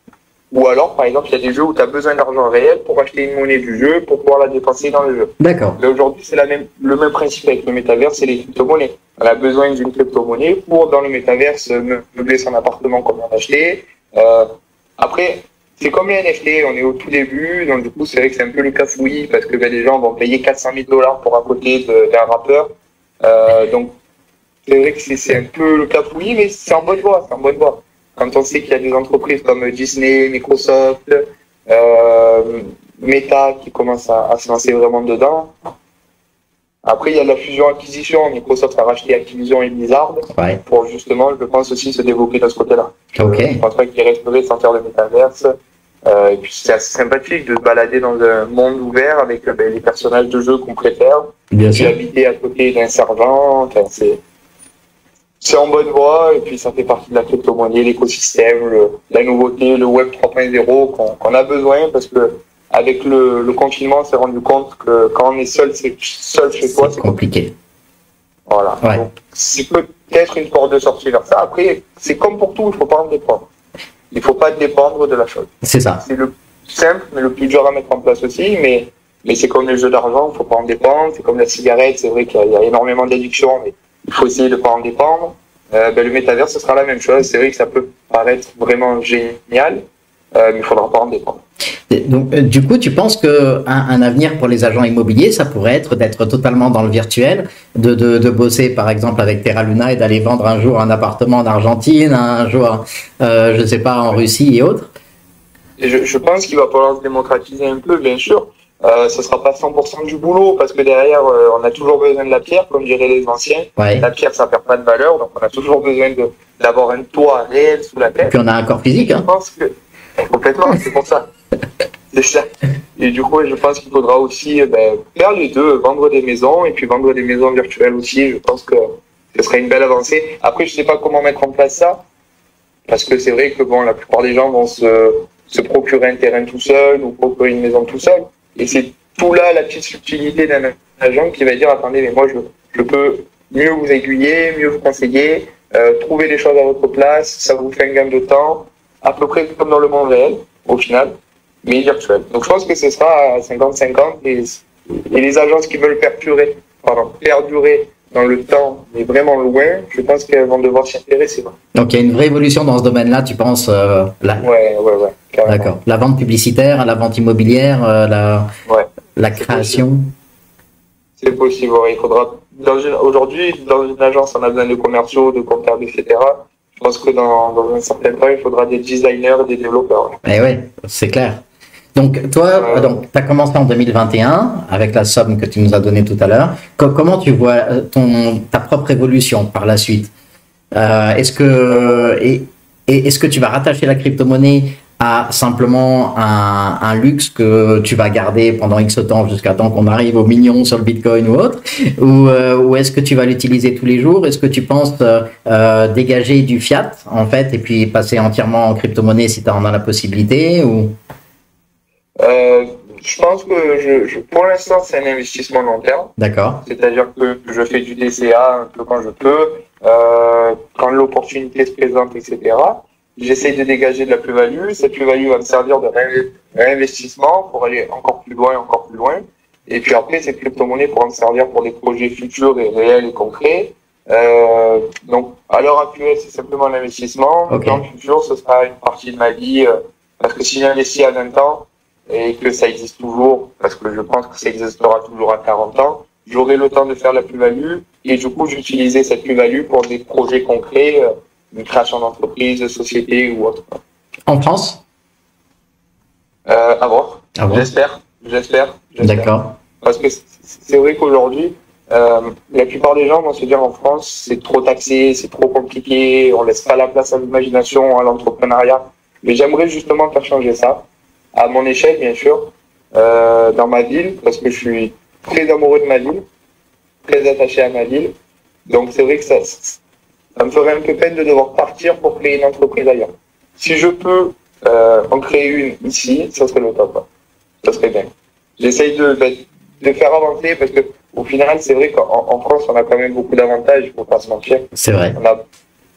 B: Ou alors, par exemple, il y a des jeux où tu as besoin d'argent réel pour acheter une monnaie du jeu pour pouvoir la dépenser dans le jeu.
A: D'accord.
B: Mais aujourd'hui, c'est le même principe avec le métaverse, c'est les crypto-monnaies. On a besoin d'une crypto-monnaie pour, dans le métaverse, meubler son appartement comme on a acheté. Après, c'est comme les NFT, on est au tout début, donc du coup, c'est vrai que c'est un peu le cafouillis parce que les gens vont payer 400 000 $ pour à côté d'un rappeur. Donc, c'est vrai que c'est un peu le cafouillis, mais c'est en bonne voie, c'est en bonne voie. Quand on sait qu'il y a des entreprises comme Disney, Microsoft, Meta qui commencent à se lancer vraiment dedans. Après, il y a la fusion-acquisition. Microsoft a racheté Activision et Blizzard pour justement, je pense aussi, se développer de ce côté-là.
A: Okay.
B: Je pense pas qu'ils resteraient sans faire de métaverse. Et puis c'est assez sympathique de se balader dans un monde ouvert avec les personnages de jeu qu'on préfère.
A: Bien sûr.
B: Habiter à côté d'un sergent, enfin, c'est en bonne voie et puis ça fait partie de la crypto-monnaie, l'écosystème, la nouveauté, le web 3.0 qu'on a besoin parce que avec le confinement, on s'est rendu compte que quand on est seul chez toi, c'est
A: compliqué.
B: Voilà.
A: Ouais.
B: Donc, c'est peut-être une porte de sortie vers ça. Après, c'est comme pour tout, il ne faut pas en dépendre. Il ne faut pas dépendre de la chose.
A: C'est ça.
B: C'est le simple, mais le plus dur à mettre en place aussi. Mais c'est comme les jeux d'argent, il ne faut pas en dépendre. C'est comme la cigarette, c'est vrai qu'il y a énormément d'addictions, mais il faut essayer de ne pas en dépendre. Le métavers, ce sera la même chose. C'est vrai que ça peut paraître vraiment génial, mais il ne faudra pas en dépendre.
A: Donc, du coup, tu penses qu'un avenir pour les agents immobiliers, ça pourrait être d'être totalement dans le virtuel, de bosser par exemple avec Terra Luna et d'aller vendre un jour un appartement en Argentine, un jour, je ne sais pas, en Russie et autres?
B: Et je pense qu'il va falloir se démocratiser un peu, bien sûr. Ce sera pas 100% du boulot parce que derrière, on a toujours besoin de la pierre, comme diraient les anciens.
A: Ouais.
B: La pierre, ça perd pas de valeur, donc on a toujours besoin d'avoir un toit réel sous la tête.
A: Et puis on a un corps physique.
B: Je pense que complètement, c'est pour ça. C'est ça. Et du coup, je pense qu'il faudra aussi faire les deux, vendre des maisons et puis vendre des maisons virtuelles aussi. Je pense que ce serait une belle avancée. Après, je sais pas comment mettre en place ça, parce que c'est vrai que bon, la plupart des gens vont se procurer un terrain tout seul ou procurer une maison tout seul. Et c'est tout là la petite subtilité d'un agent qui va dire attendez, mais moi je peux mieux vous aiguiller, mieux vous conseiller, trouver les choses à votre place, ça vous fait un gain de temps, à peu près comme dans le monde réel, au final, mais virtuel. Donc je pense que ce sera à 50-50 et les agences qui veulent perdurer dans le temps, mais vraiment loin, je pense qu'elles vont devoir s'y intéresser.
A: Donc il y a une vraie évolution dans ce domaine-là, tu penses là.
B: Ouais.
A: D'accord. La vente publicitaire, la vente immobilière, la création.
B: C'est possible, ouais. Il faudra. Aujourd'hui, dans une agence, on a besoin de commerciaux, de comptables, etc. Je pense que dans un certain temps, il faudra des designers et des développeurs.
A: Eh oui, c'est clair. Donc, toi, tu as commencé en 2021 avec la somme que tu nous as donnée tout à l'heure. Comment tu vois ta propre évolution par la suite? Est-ce que tu vas rattacher la crypto-monnaie à simplement un luxe que tu vas garder pendant X temps jusqu'à temps qu'on arrive aux millions sur le Bitcoin ou autre, ou est-ce que tu vas l'utiliser tous les jours? Est-ce que tu penses dégager du fiat en fait et puis passer entièrement en crypto-monnaie si tu en as la possibilité ou...
B: Je pense que pour l'instant, c'est un investissement long terme.
A: D'accord.
B: C'est-à-dire que je fais du DCA un peu quand je peux, quand l'opportunité se présente, etc. J'essaie de dégager de la plus-value. Cette plus-value va me servir de réinvestissement pour aller encore plus loin. Et puis après, cette crypto-monnaie pourra me servir pour des projets futurs et réels et concrets. Donc, à l'heure actuelle, c'est simplement l'investissement.
A: Okay.
B: Dans le futur, ce sera une partie de ma vie. Parce que si j'investis à 20 ans, et que ça existe toujours, parce que je pense que ça existera toujours à 40 ans, j'aurai le temps de faire la plus-value et du coup j'utilisais cette plus-value pour des projets concrets, une création d'entreprise, de société ou autre.
A: En France?
B: À voir. J'espère.
A: D'accord.
B: Parce que c'est vrai qu'aujourd'hui, la plupart des gens vont se dire en France, c'est trop taxé, c'est trop compliqué, on laisse pas la place à l'imagination, à l'entrepreneuriat. Mais j'aimerais justement faire changer ça. À mon échelle, bien sûr, dans ma ville, parce que je suis très amoureux de ma ville, très attaché à ma ville. Donc c'est vrai que ça me ferait un peu peine de devoir partir pour créer une entreprise ailleurs. Si je peux en créer une ici, ça serait le top. Ça serait bien. J'essaye de faire avancer parce que au final, c'est vrai qu'en France, on a quand même beaucoup d'avantages, il ne faut pas se mentir.
A: C'est vrai.
B: On a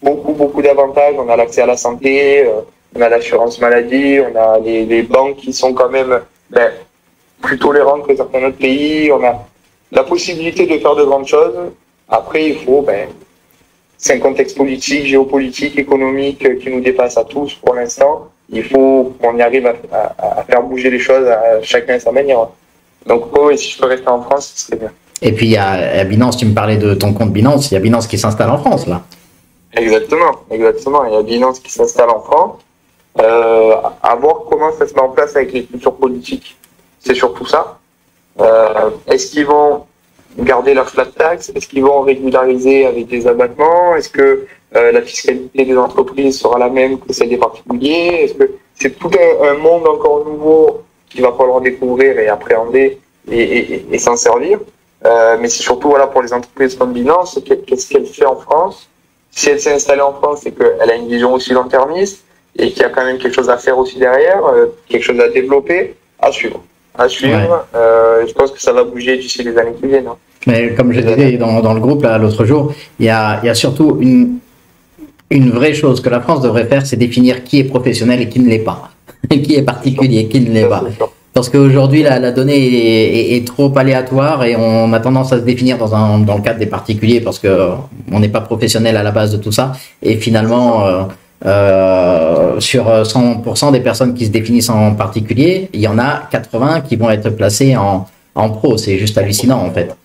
B: beaucoup d'avantages. On a l'accès à la santé, on a l'assurance maladie, on a les banques qui sont quand même plus tolérantes que certains autres pays. On a la possibilité de faire de grandes choses. Après, il faut, c'est un contexte politique, géopolitique, économique qui nous dépasse à tous pour l'instant. Il faut qu'on y arrive à faire bouger les choses à chacun à sa manière. Donc, si je peux rester en France, ce serait bien.
A: Et puis, il y a Binance, tu me parlais de ton compte Binance, il y a Binance qui s'installe en France, là.
B: Exactement. Il y a Binance qui s'installe en France. À voir comment ça se met en place avec les cultures politiques. C'est surtout ça. Est-ce qu'ils vont garder leur flat tax? Est-ce qu'ils vont régulariser avec des abattements? Est-ce que la fiscalité des entreprises sera la même que celle des particuliers? Est-ce que c'est tout un monde encore nouveau qu'il va falloir découvrir et appréhender et s'en servir? Mais c'est surtout pour les entreprises comme Binance, qu'est-ce qu'elle fait en France? Si elle s'est installée en France, c'est qu'elle a une vision aussi long-termiste et qu'il y a quand même quelque chose à faire aussi derrière, quelque chose à développer, à suivre. Ouais. Je pense que ça va bouger d'ici les années qui viennent. Hein.
A: Mais comme je disais dans le groupe là l'autre jour, il y a surtout une vraie chose que la France devrait faire, c'est définir qui est professionnel et qui ne l'est pas, qui est particulier, qui ne l'est pas. Parce qu'aujourd'hui la donnée est trop aléatoire et on a tendance à se définir dans le cadre des particuliers parce que on n'est pas professionnel à la base de tout ça et finalement sur 100% des personnes qui se définissent en particulier, il y en a 80 qui vont être placés en pro. C'est juste hallucinant en fait.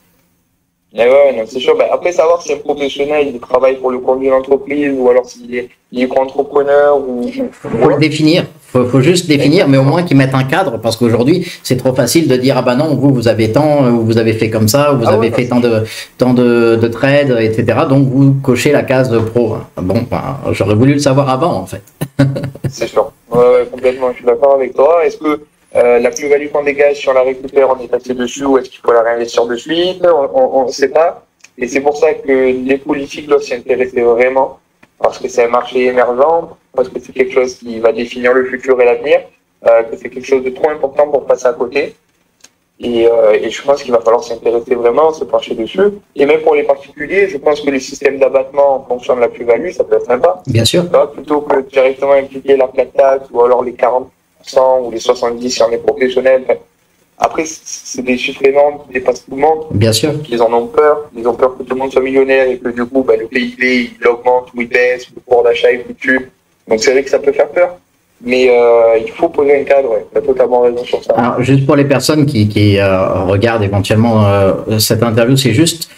B: Non, c'est sûr. Après, savoir si un professionnel il travaille pour le compte d'une entreprise ou alors s'il est micro-entrepreneur ou.
A: Faut le définir. Faut juste définir, mais au moins qu'ils mettent un cadre, parce qu'aujourd'hui, c'est trop facile de dire, ah bah non, vous avez tant, ou vous avez fait comme ça, ou vous avez fait tant de trades, etc. Donc, vous cochez la case de pro. Bon, j'aurais voulu le savoir avant, en fait.
B: C'est sûr. Ouais, complètement. Je suis d'accord avec toi. Est-ce que la plus-value qu'on dégage, si on la récupère, on est taxé dessus, ou est-ce qu'il faut la réinvestir de suite? On ne sait pas. Et c'est pour ça que les politiques doivent s'y intéresser vraiment, parce que c'est un marché émergent, parce que c'est quelque chose qui va définir le futur et l'avenir, que c'est quelque chose de trop important pour passer à côté. Et je pense qu'il va falloir s'y intéresser vraiment, se pencher dessus. Et même pour les particuliers, je pense que les systèmes d'abattement en fonction de la plus-value, ça peut être sympa.
A: Bien sûr.
B: Plutôt que directement impliquer la flat tax ou alors les 40% ou les 70% si on est professionnel. Après, c'est des chiffres énormes qui dépassent tout le monde.
A: Bien sûr.
B: Ils en ont peur. Ils ont peur que tout le monde soit millionnaire et que du coup, le PIB, il augmente ou il baisse, le pouvoir d'achat il fluctue. Donc c'est vrai que ça peut faire peur. Mais il faut poser un cadre, tu as totalement raison sur ça.
A: Alors, juste pour les personnes qui regardent éventuellement cette interview, c'est juste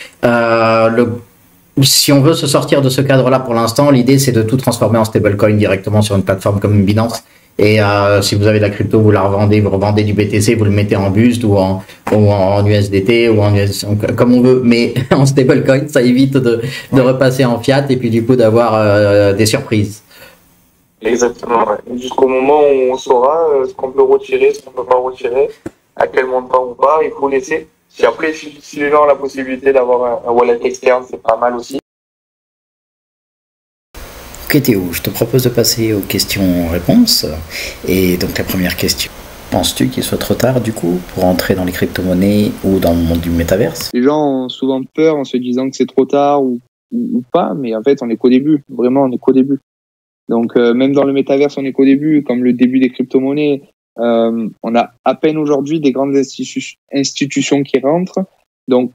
A: si on veut se sortir de ce cadre-là pour l'instant, l'idée c'est de tout transformer en stablecoin directement sur une plateforme comme Binance. Et si vous avez de la crypto, vous la revendez, vous revendez du BTC, vous le mettez en BUSD ou en USDT ou comme on veut, mais en stablecoin, ça évite de repasser en fiat et puis du coup d'avoir des surprises.
B: Exactement. Ouais. Jusqu'au moment où on saura ce qu'on peut retirer, ce qu'on peut pas retirer, à quel montant ou pas, il faut laisser. Si après, si les gens ont la possibilité d'avoir un wallet externe, c'est pas mal aussi.
C: Ok Théo, je te propose de passer aux questions-réponses. Et donc la première question, penses-tu qu'il soit trop tard du coup pour entrer dans les crypto-monnaies ou dans le monde du métaverse?
D: Les gens ont souvent peur en se disant que c'est trop tard ou pas, mais en fait on est qu'au début, vraiment on est qu'au début. Donc même dans le métaverse on est qu'au début, comme le début des crypto-monnaies, on a à peine aujourd'hui des grandes institutions qui rentrent. Donc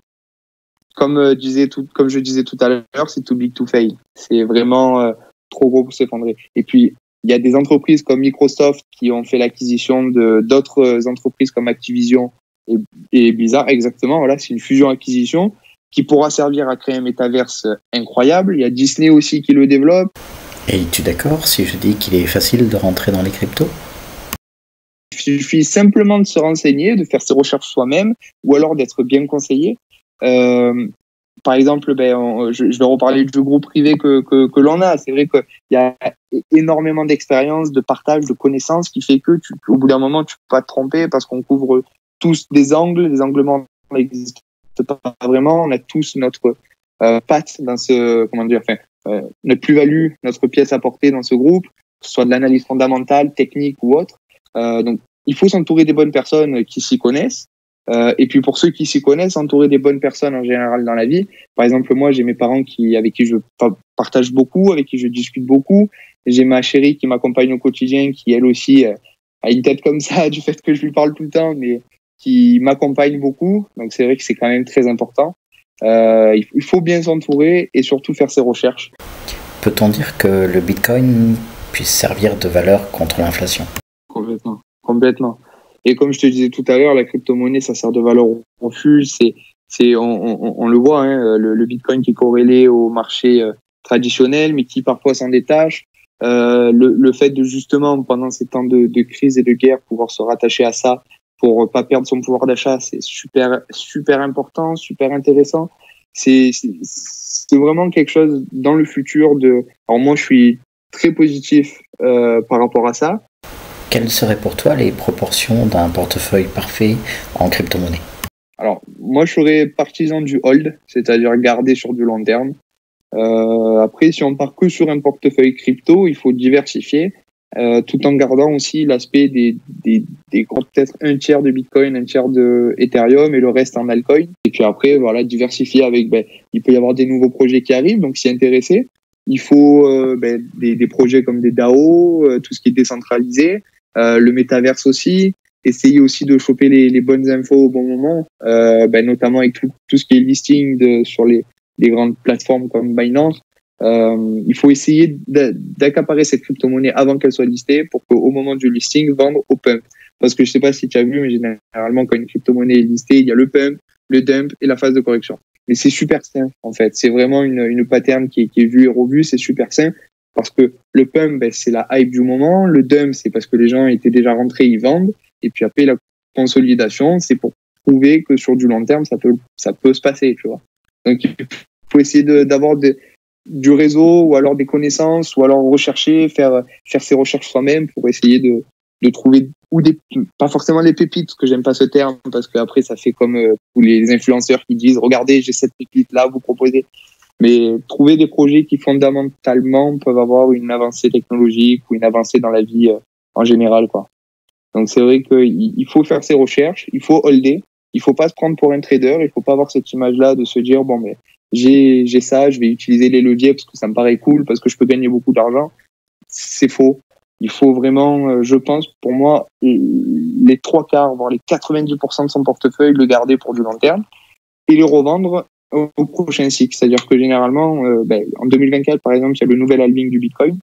D: comme je disais tout à l'heure, c'est too big to fail. C'est vraiment trop gros pour s'effondrer. Et puis, il y a des entreprises comme Microsoft qui ont fait l'acquisition d'autres entreprises comme Activision et Blizzard. Exactement, voilà, c'est une fusion-acquisition qui pourra servir à créer un métaverse incroyable. Il y a Disney aussi qui le développe.
C: Et es-tu d'accord si je dis qu'il est facile de rentrer dans les cryptos?
D: Il suffit simplement de se renseigner, de faire ses recherches soi-même, ou alors d'être bien conseillé. Par exemple, je vais reparler du groupe privé que l'on a. C'est vrai qu'il y a énormément d'expérience, de partage, de connaissances qui fait que au bout d'un moment, tu peux pas te tromper parce qu'on couvre tous des angles morts n'existe pas vraiment. On a tous notre patte dans ce, notre plus-value, notre pièce à porter dans ce groupe, que ce soit de l'analyse fondamentale, technique ou autre. Donc, il faut s'entourer des bonnes personnes qui s'y connaissent. Et puis pour ceux qui s'y connaissent, entourer des bonnes personnes en général dans la vie. Par exemple, moi, j'ai mes parents avec qui je partage beaucoup, avec qui je discute beaucoup. J'ai ma chérie qui m'accompagne au quotidien, qui elle aussi a une tête comme ça du fait que je lui parle tout le temps, mais qui m'accompagne beaucoup. Donc c'est vrai que c'est quand même très important. Il faut bien s'entourer et surtout faire ses recherches.
C: Peut-on dire que le Bitcoin puisse servir de valeur contre l'inflation?
D: Complètement. Et comme je te disais tout à l'heure, la crypto-monnaie, ça sert de valeur au refuge. On le voit, hein, le Bitcoin qui est corrélé au marché traditionnel, mais qui parfois s'en détache. Le fait de justement, pendant ces temps de crise et de guerre, pouvoir se rattacher à ça pour pas perdre son pouvoir d'achat, c'est super, super important, super intéressant. C'est vraiment quelque chose dans le futur alors moi, je suis très positif par rapport à ça.
C: Quelles seraient pour toi les proportions d'un portefeuille parfait en crypto-monnaie?
D: Alors, moi, je serais partisan du hold, c'est-à-dire garder sur du long terme. Après, si on part que sur un portefeuille crypto, il faut diversifier, tout en gardant aussi l'aspect des peut-être un tiers de Bitcoin, un tiers de Ethereum et le reste en altcoin. Et puis après, voilà, diversifier avec, il peut y avoir des nouveaux projets qui arrivent, donc s'y intéresser. Il faut des projets comme des DAO, tout ce qui est décentralisé. Le métaverse aussi, essayer aussi de choper les bonnes infos au bon moment, notamment avec tout ce qui est listing sur les grandes plateformes comme Binance. Il faut essayer d'accaparer cette crypto-monnaie avant qu'elle soit listée pour qu'au moment du listing, vendre au pump. Parce que je sais pas si tu as vu, mais généralement, quand une crypto-monnaie est listée, il y a le pump, le dump et la phase de correction. Mais c'est super sain, en fait. C'est vraiment une pattern qui est vue et revue, c'est super sain. Parce que le pump, c'est la hype du moment. Le dump, c'est parce que les gens étaient déjà rentrés, ils vendent. Et puis après, la consolidation, c'est pour prouver que sur du long terme, ça peut se passer, tu vois. Donc, il faut essayer d'avoir du réseau ou alors des connaissances ou alors rechercher, faire ses recherches soi-même pour essayer de trouver pas forcément des pépites, parce que j'aime pas ce terme, parce qu'après, ça fait comme tous les influenceurs qui disent, regardez, j'ai cette pépite-là à vous proposer. Mais trouver des projets qui fondamentalement peuvent avoir une avancée technologique ou une avancée dans la vie en général, quoi. Donc c'est vrai qu'il faut faire ses recherches, il faut holder, il faut pas se prendre pour un trader, il faut pas avoir cette image-là de se dire bon mais j'ai ça, je vais utiliser les leviers parce que ça me paraît cool, parce que je peux gagner beaucoup d'argent. C'est faux. Il faut vraiment, je pense, pour moi, les 3/4, voire les 90% de son portefeuille, le garder pour du long terme et le revendre au prochain cycle. C'est-à-dire que généralement, en 2024, par exemple, il y a le nouvel halving du Bitcoin,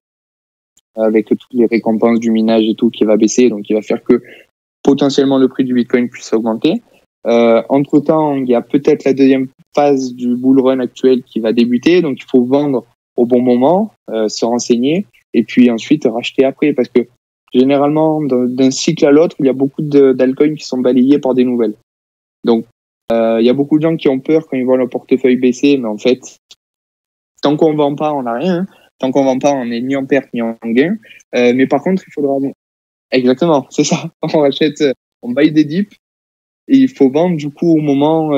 D: avec toutes les récompenses du minage et tout qui va baisser, donc qui va faire que potentiellement le prix du Bitcoin puisse augmenter. Entre-temps, il y a peut-être la deuxième phase du bull run actuel qui va débuter, donc il faut vendre au bon moment, se renseigner, et puis ensuite racheter après, parce que généralement, d'un cycle à l'autre, il y a beaucoup d'altcoins qui sont balayés par des nouvelles. Donc, il y a beaucoup de gens qui ont peur quand ils voient leur portefeuille baisser, mais en fait, tant qu'on vend pas, on n'a rien. Hein. Tant qu'on vend pas, on n'est ni en perte ni en gain. Mais par contre, il faudra... Exactement, c'est ça. On achète, on buy des dips, et il faut vendre du coup au moment...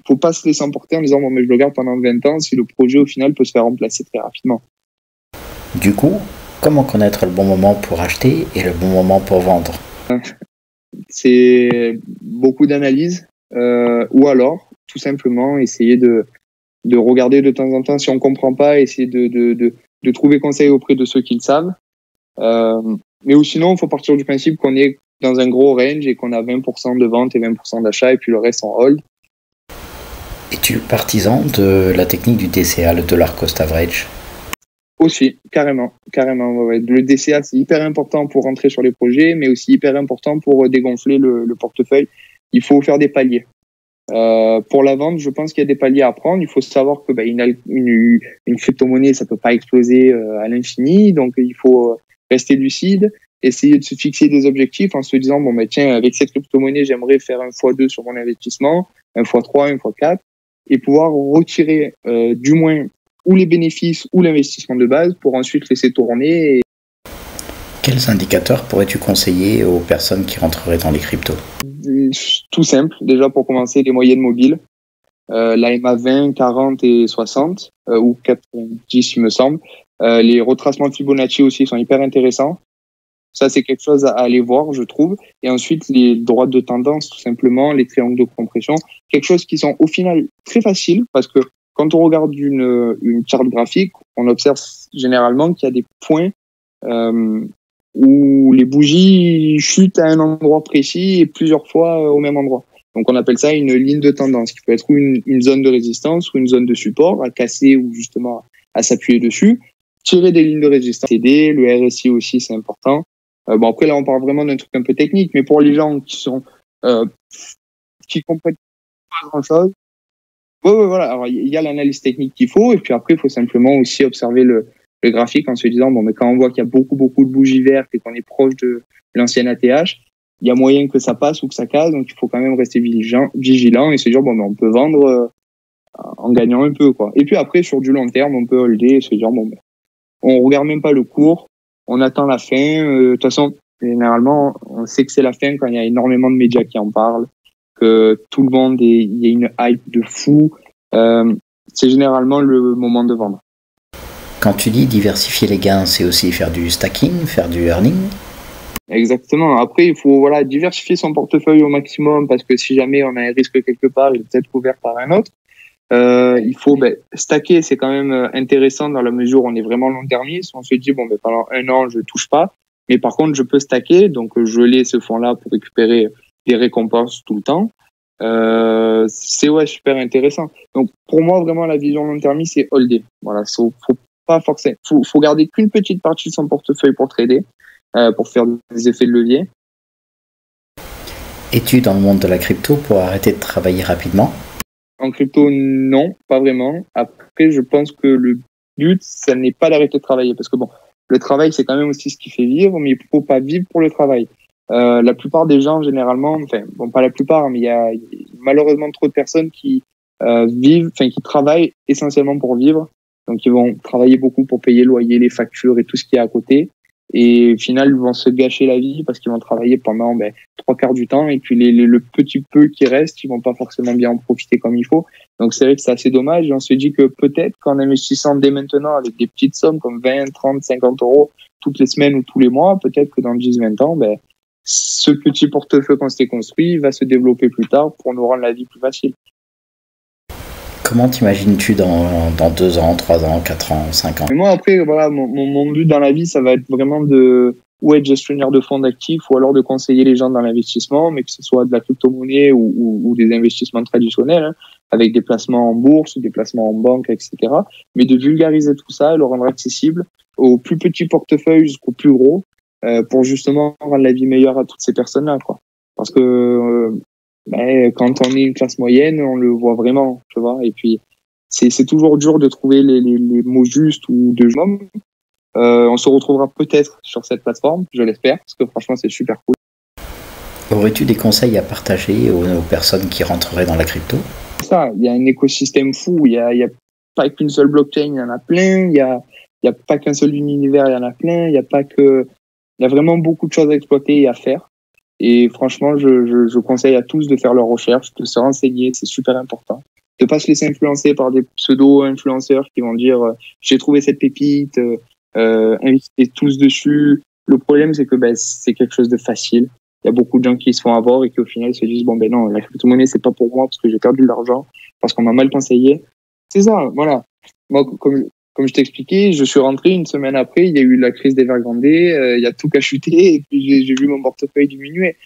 D: faut pas se laisser emporter en disant bon, mais je le garde pendant 20 ans si le projet au final peut se faire remplacer très rapidement.
C: Du coup, comment connaître le bon moment pour acheter et le bon moment pour vendre?
D: C'est beaucoup d'analyse. Ou alors, tout simplement, essayer de regarder de temps en temps si on comprend pas, essayer de trouver conseil auprès de ceux qui le savent. Mais ou sinon, il faut partir du principe qu'on est dans un gros range et qu'on a 20% de vente et 20% d'achat et puis le reste en hold.
C: Es-tu partisan de la technique du DCA, le dollar cost average?
D: Aussi, carrément. Ouais. Le DCA, c'est hyper important pour rentrer sur les projets, mais aussi hyper important pour dégonfler le portefeuille. Il faut faire des paliers. Pour la vente, je pense qu'il y a des paliers à prendre. Il faut savoir que une crypto-monnaie, ça peut pas exploser à l'infini, donc il faut rester lucide, essayer de se fixer des objectifs en se disant bon ben tiens, avec cette crypto-monnaie, j'aimerais faire un x2 sur mon investissement, un x3, un x4, et pouvoir retirer du moins ou les bénéfices ou l'investissement de base pour ensuite laisser tourner.
C: Quels indicateurs pourrais-tu conseiller aux personnes qui rentreraient dans les cryptos?
D: Tout simple, déjà pour commencer, les moyennes mobiles. La MA 20, 40 et 60, ou 90 il me semble. Les retracements de Fibonacci aussi sont hyper intéressants. Ça, c'est quelque chose à aller voir, je trouve. Et ensuite, les droites de tendance, tout simplement, les triangles de compression. Quelque chose qui sont au final très faciles parce que quand on regarde une charte graphique, on observe généralement qu'il y a des points où les bougies chutent à un endroit précis et plusieurs fois au même endroit. Donc, on appelle ça une ligne de tendance qui peut être une zone de résistance ou une zone de support à casser ou justement à s'appuyer dessus. Tirer des lignes de résistance, CD, le RSI aussi, c'est important. Bon, après, là, on parle vraiment d'un truc un peu technique, mais pour les gens qui comprennent pas grand-chose, voilà. Alors, il y a l'analyse technique qu'il faut, et puis après, il faut simplement aussi observer le graphique en se disant, bon, mais quand on voit qu'il y a beaucoup de bougies vertes et qu'on est proche de l'ancien ATH, il y a moyen que ça passe ou que ça casse, donc il faut quand même rester vigilant et se dire, bon, mais on peut vendre en gagnant un peu, quoi. Et puis après, sur du long terme, on peut holder et se dire, bon, mais on regarde même pas le cours, on attend la fin. De toute façon, généralement, on sait que c'est la fin quand il y a énormément de médias qui en parlent, que tout le monde il y a une hype de fou. C'est généralement le moment de vendre.
C: Quand tu dis diversifier les gains, c'est aussi faire du stacking, faire du earning?
D: Exactement. Après, il faut diversifier son portefeuille au maximum parce que si jamais on a un risque quelque part, il est peut-être couvert par un autre. Il faut stacker, c'est quand même intéressant dans la mesure où on est vraiment long-termiste. On se dit bon, pendant un an, je touche pas, mais par contre, je peux stacker, donc geler ce fonds-là pour récupérer des récompenses tout le temps. C'est super intéressant. Donc pour moi, vraiment, la vision long-termiste, c'est holder. Voilà, faut pas forcer. Faut garder qu'une petite partie de son portefeuille pour trader, pour faire des effets de levier.
C: Es-tu dans le monde de la crypto pour arrêter de travailler rapidement?
D: En crypto, non, pas vraiment. Après, je pense que le but, ça n'est pas d'arrêter de travailler. Parce que bon, le travail, c'est quand même aussi ce qui fait vivre, mais il ne faut pas vivre pour le travail. La plupart des gens, généralement, enfin, bon, pas la plupart, mais il y a malheureusement trop de personnes qui qui travaillent essentiellement pour vivre. Donc, ils vont travailler beaucoup pour payer le loyer, les factures et tout ce qui est à côté. Et au final, ils vont se gâcher la vie parce qu'ils vont travailler pendant 3/4 du temps et puis le petit peu qui reste, ils vont pas forcément bien en profiter comme il faut. Donc c'est vrai que c'est assez dommage et on se dit que peut-être qu'en investissant dès maintenant avec des petites sommes comme 20, 30, 50 euros toutes les semaines ou tous les mois, peut-être que dans 10, 20 ans, ce petit portefeuille qu'on s'est construit va se développer plus tard pour nous rendre la vie plus facile.
C: Comment t'imagines-tu dans 2 ans, 3 ans, 4 ans, 5 ans?
D: Et moi, après, voilà, mon but dans la vie, ça va être vraiment de être gestionnaire de fonds d'actifs ou alors de conseiller les gens dans l'investissement, mais que ce soit de la crypto-monnaie ou des investissements traditionnels, avec des placements en bourse, des placements en banque, etc. Mais de vulgariser tout ça et le rendre accessible au plus petit portefeuille jusqu'au plus gros pour justement rendre la vie meilleure à toutes ces personnes-là, quoi. Parce que quand on est une classe moyenne, on le voit vraiment, tu vois. Et puis, c'est toujours dur de trouver les mots justes ou de mots. On se retrouvera peut-être sur cette plateforme, je l'espère, parce que franchement, c'est super cool.
C: Aurais-tu des conseils à partager aux personnes qui rentreraient dans la crypto?
D: Ça, il y a un écosystème fou. Il y a pas qu'une seule blockchain, il y en a plein. Il y a pas qu'un seul univers, il y en a plein. Il y a vraiment beaucoup de choses à exploiter et à faire. Et franchement, je conseille à tous de faire leurs recherches, de se renseigner, c'est super important. De pas se laisser influencer par des pseudo-influenceurs qui vont dire j'ai trouvé cette pépite, investissez tous dessus. Le problème, c'est que c'est quelque chose de facile. Il y a beaucoup de gens qui se font avoir et qui au final se disent non, la crypto-monnaie, c'est pas pour moi parce que j'ai perdu de l'argent, parce qu'on m'a mal conseillé. C'est ça, voilà. Moi, comme je t'expliquais, je suis rentré une semaine après, il y a eu la crise d'Evergrande, il y a tout qu'à chuter et puis j'ai vu mon portefeuille diminuer.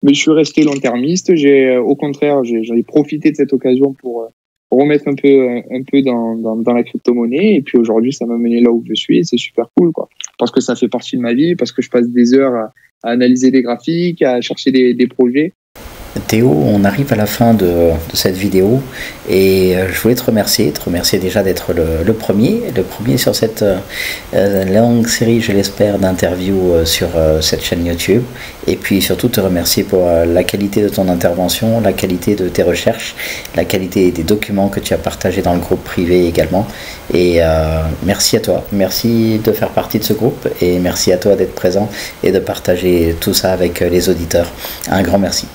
D: Mais je suis resté long-termiste, au contraire, j'en ai profité de cette occasion pour remettre un peu dans la crypto-monnaie et puis aujourd'hui, ça m'a mené là où je suis et c'est super cool, quoi. Parce que ça fait partie de ma vie, parce que je passe des heures à analyser des graphiques, à chercher des projets.
C: Théo, on arrive à la fin de cette vidéo et je voulais te remercier déjà d'être le premier sur cette longue série, je l'espère, d'interviews sur cette chaîne YouTube, et puis surtout te remercier pour la qualité de ton intervention, la qualité de tes recherches, la qualité des documents que tu as partagés dans le groupe privé également, et merci à toi, merci de faire partie de ce groupe, et merci à toi d'être présent et de partager tout ça avec les auditeurs. Un grand merci.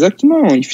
D: Exactement. Il